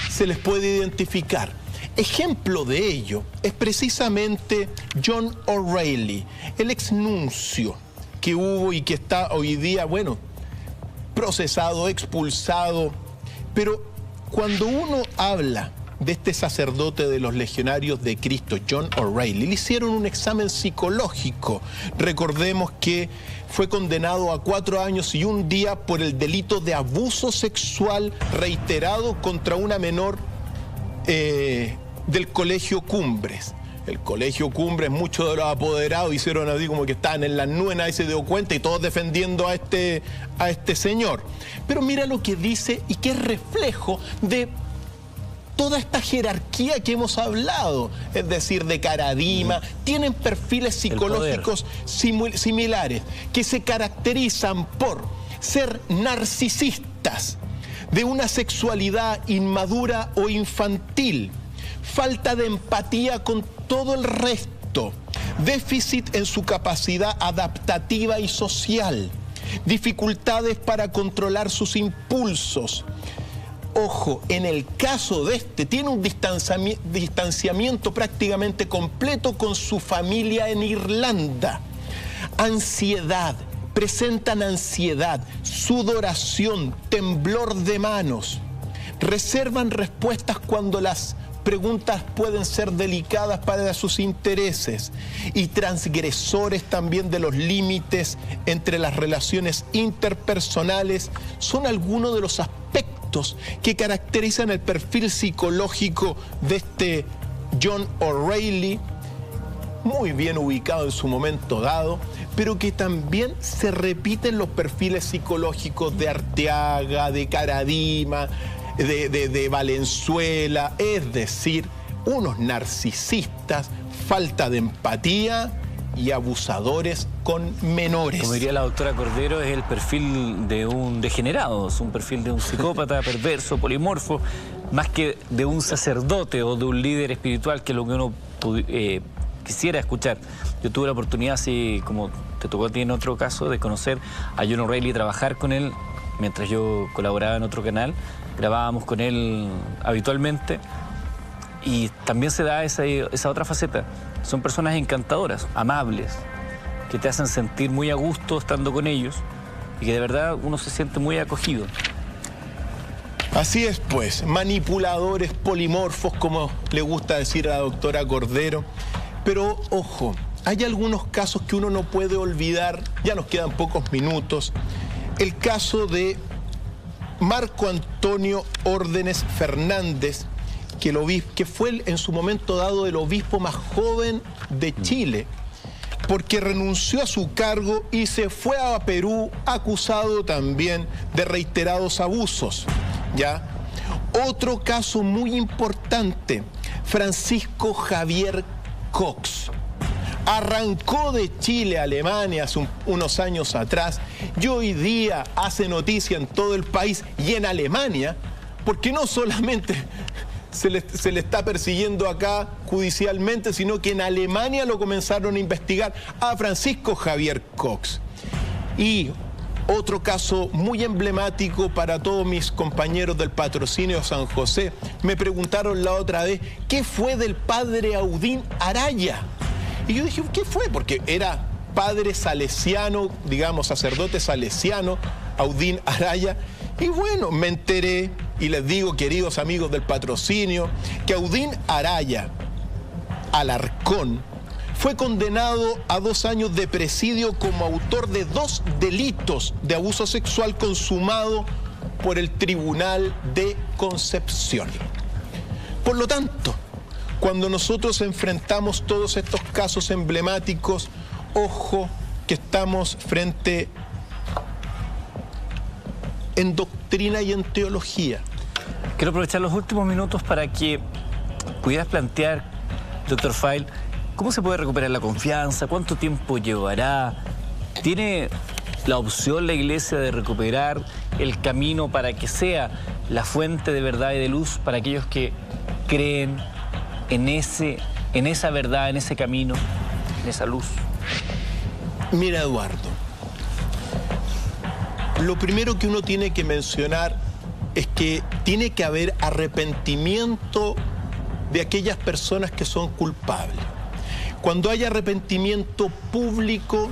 Se les puede identificar. Ejemplo de ello es precisamente John O'Reilly, el exnuncio que hubo y que está hoy día, bueno, procesado, expulsado. Pero cuando uno habla de este sacerdote de los legionarios de Cristo, John O'Reilly, le hicieron un examen psicológico. Recordemos que fue condenado a 4 años y 1 día por el delito de abuso sexual reiterado contra una menor del Colegio Cumbres. El Colegio Cumbres, muchos de los apoderados hicieron así como que estaban en las nubes, nadie se dio cuenta y todos defendiendo a este señor. Pero mira lo que dice y que es reflejo de toda esta jerarquía que hemos hablado, es decir, de Caradima, tienen perfiles psicológicos similares, que se caracterizan por ser narcisistas, de una sexualidad inmadura o infantil, falta de empatía con todo el resto, déficit en su capacidad adaptativa y social, dificultades para controlar sus impulsos. Ojo, en el caso de tiene un distanciamiento prácticamente completo con su familia en Irlanda. Ansiedad, presentan ansiedad, sudoración, temblor de manos. Reservan respuestas cuando las preguntas pueden ser delicadas para sus intereses. Y transgresores también de los límites entre las relaciones interpersonales son algunos de los aspectos que caracterizan el perfil psicológico de este John O'Reilly, muy bien ubicado en su momento dado, pero que también se repiten los perfiles psicológicos de Arteaga, de Caradima, de Valenzuela, es decir, unos narcisistas, falta de empatía y abusadores con menores. Como diría la doctora Cordero, es el perfil de un degenerado, es un perfil de un psicópata, perverso, polimorfo, más que de un sacerdote o de un líder espiritual, que es lo que uno quisiera escuchar. Yo tuve la oportunidad, así como te tocó a ti en otro caso, de conocer a John O'Reilly y trabajar con él mientras yo colaboraba en otro canal. Grabábamos con él habitualmente y también se da esa otra faceta. Son personas encantadoras, amables, que te hacen sentir muy a gusto estando con ellos y que de verdad uno se siente muy acogido. Así es, pues, manipuladores polimorfos, como le gusta decir a la doctora Cordero. Pero, ojo, hay algunos casos que uno no puede olvidar, ya nos quedan pocos minutos. El caso de Marco Antonio Órdenes Fernández, que fue en su momento dado el obispo más joven de Chile, porque renunció a su cargo y se fue a Perú acusado también de reiterados abusos, ¿ya? Otro caso muy importante, Francisco Javier Cox. Arrancó de Chile a Alemania hace unos años atrás y hoy día hace noticia en todo el país y en Alemania, porque no solamente se le está persiguiendo acá judicialmente, sino que en Alemania lo comenzaron a investigar a Francisco Javier Cox. Y otro caso muy emblemático para todos mis compañeros del Patrocinio San José, me preguntaron la otra vez, ¿qué fue del padre Audín Araya? Y yo dije, ¿qué fue? Porque era padre salesiano, digamos, sacerdote salesiano, Audín Araya. Y bueno, me enteré, y les digo, queridos amigos del Patrocinio, que Audín Araya Alarcón fue condenado a 2 años de presidio como autor de 2 delitos de abuso sexual consumado por el Tribunal de Concepción. Por lo tanto, cuando nosotros enfrentamos todos estos casos emblemáticos, ojo que estamos frente en doctrina y en teología. Quiero aprovechar los últimos minutos para que pudieras plantear, doctor Feil, ¿cómo se puede recuperar la confianza? ¿Cuánto tiempo llevará? ¿Tiene la opción la Iglesia de recuperar el camino para que sea la fuente de verdad y de luz para aquellos que creen en esa verdad, en ese camino, en esa luz? Mira, Eduardo, lo primero que uno tiene que mencionar es que tiene que haber arrepentimiento de aquellas personas que son culpables. Cuando haya arrepentimiento público,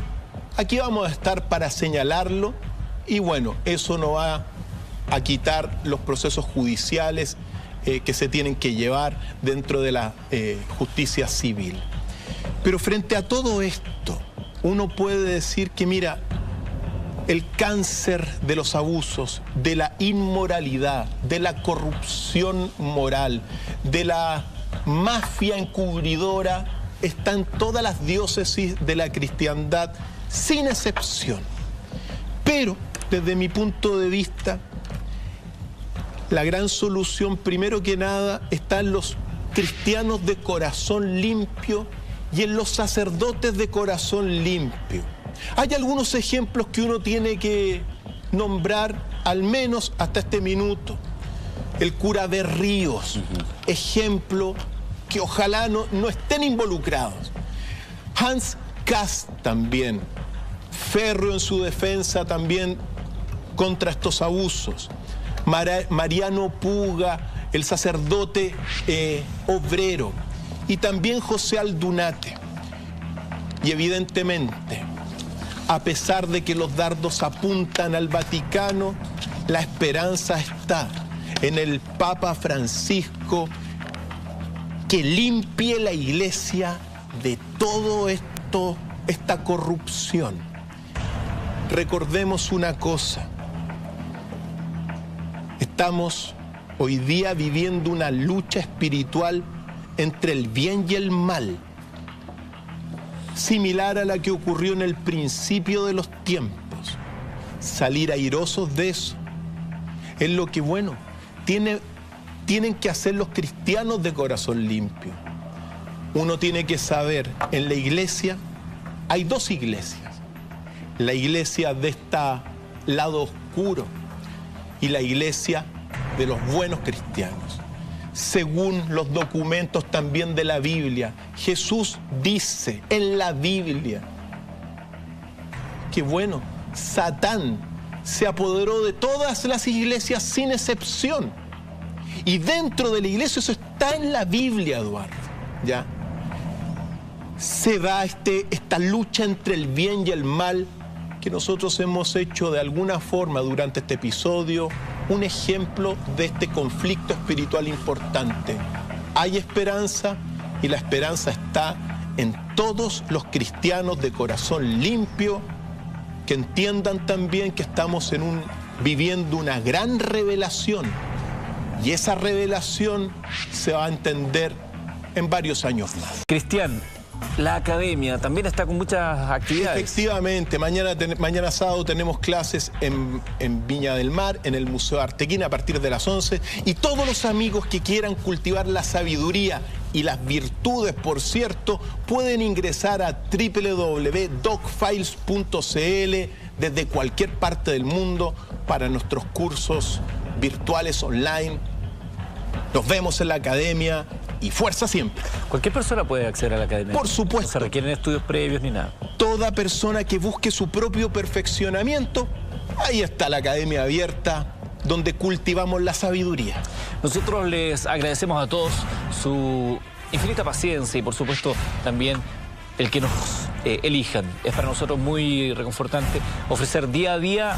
aquí vamos a estar para señalarlo y bueno, eso no va a quitar los procesos judiciales que se tienen que llevar dentro de la justicia civil. Pero frente a todo esto, uno puede decir que, mira, el cáncer de los abusos, de la inmoralidad, de la corrupción moral, de la mafia encubridora, está en todas las diócesis de la cristiandad, sin excepción. Pero, desde mi punto de vista, la gran solución, primero que nada, está en los cristianos de corazón limpio y en los sacerdotes de corazón limpio. Hay algunos ejemplos que uno tiene que nombrar, al menos hasta este minuto. El cura de Ríos, ejemplo que ojalá no estén involucrados. Hans Kast también, férreo en su defensa también contra estos abusos. Mariano Puga, el sacerdote obrero, y también José Aldunate. Y evidentemente, a pesar de que los dardos apuntan al Vaticano, la esperanza está en el Papa Francisco, que limpie la Iglesia de todo esto, esta corrupción. Recordemos una cosa. Estamos hoy día viviendo una lucha espiritual entre el bien y el mal, similar a la que ocurrió en el principio de los tiempos. Salir airosos de eso es lo que, bueno, tienen que hacer los cristianos de corazón limpio. Uno tiene que saber, en la iglesia hay 2 iglesias. La iglesia de este lado oscuro y la iglesia de los buenos cristianos. Según los documentos también de la Biblia, Jesús dice en la Biblia que, bueno, Satán se apoderó de todas las iglesias sin excepción. Y dentro de la iglesia, eso está en la Biblia, Eduardo, ¿ya? Se da esta lucha entre el bien y el mal, que nosotros hemos hecho de alguna forma durante este episodio un ejemplo de este conflicto espiritual importante. Hay esperanza y la esperanza está en todos los cristianos de corazón limpio, que entiendan también que estamos en un viviendo una gran revelación. Y esa revelación se va a entender en varios años más. Cristian, la academia también está con muchas actividades. Efectivamente, mañana sábado tenemos clases en Viña del Mar, en el Museo Artequín a partir de las 11. Y todos los amigos que quieran cultivar la sabiduría y las virtudes, por cierto, pueden ingresar a www.docfiles.cl desde cualquier parte del mundo para nuestros cursos virtuales online. Nos vemos en la academia y fuerza siempre. ¿Cualquier persona puede acceder a la academia? Por supuesto. No se requieren estudios previos ni nada. Toda persona que busque su propio perfeccionamiento, ahí está la academia abierta, donde cultivamos la sabiduría. Nosotros les agradecemos a todos su infinita paciencia y por supuesto también el que nos elijan. Es para nosotros muy reconfortante ofrecer día a día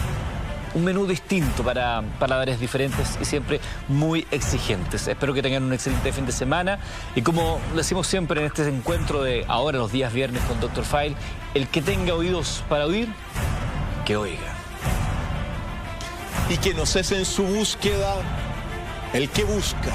un menú distinto para paladares diferentes y siempre muy exigentes. Espero que tengan un excelente fin de semana y como decimos siempre en este encuentro de ahora los días viernes con Dr. File, el que tenga oídos para oír, que oiga. Y que no cese en su búsqueda el que busca.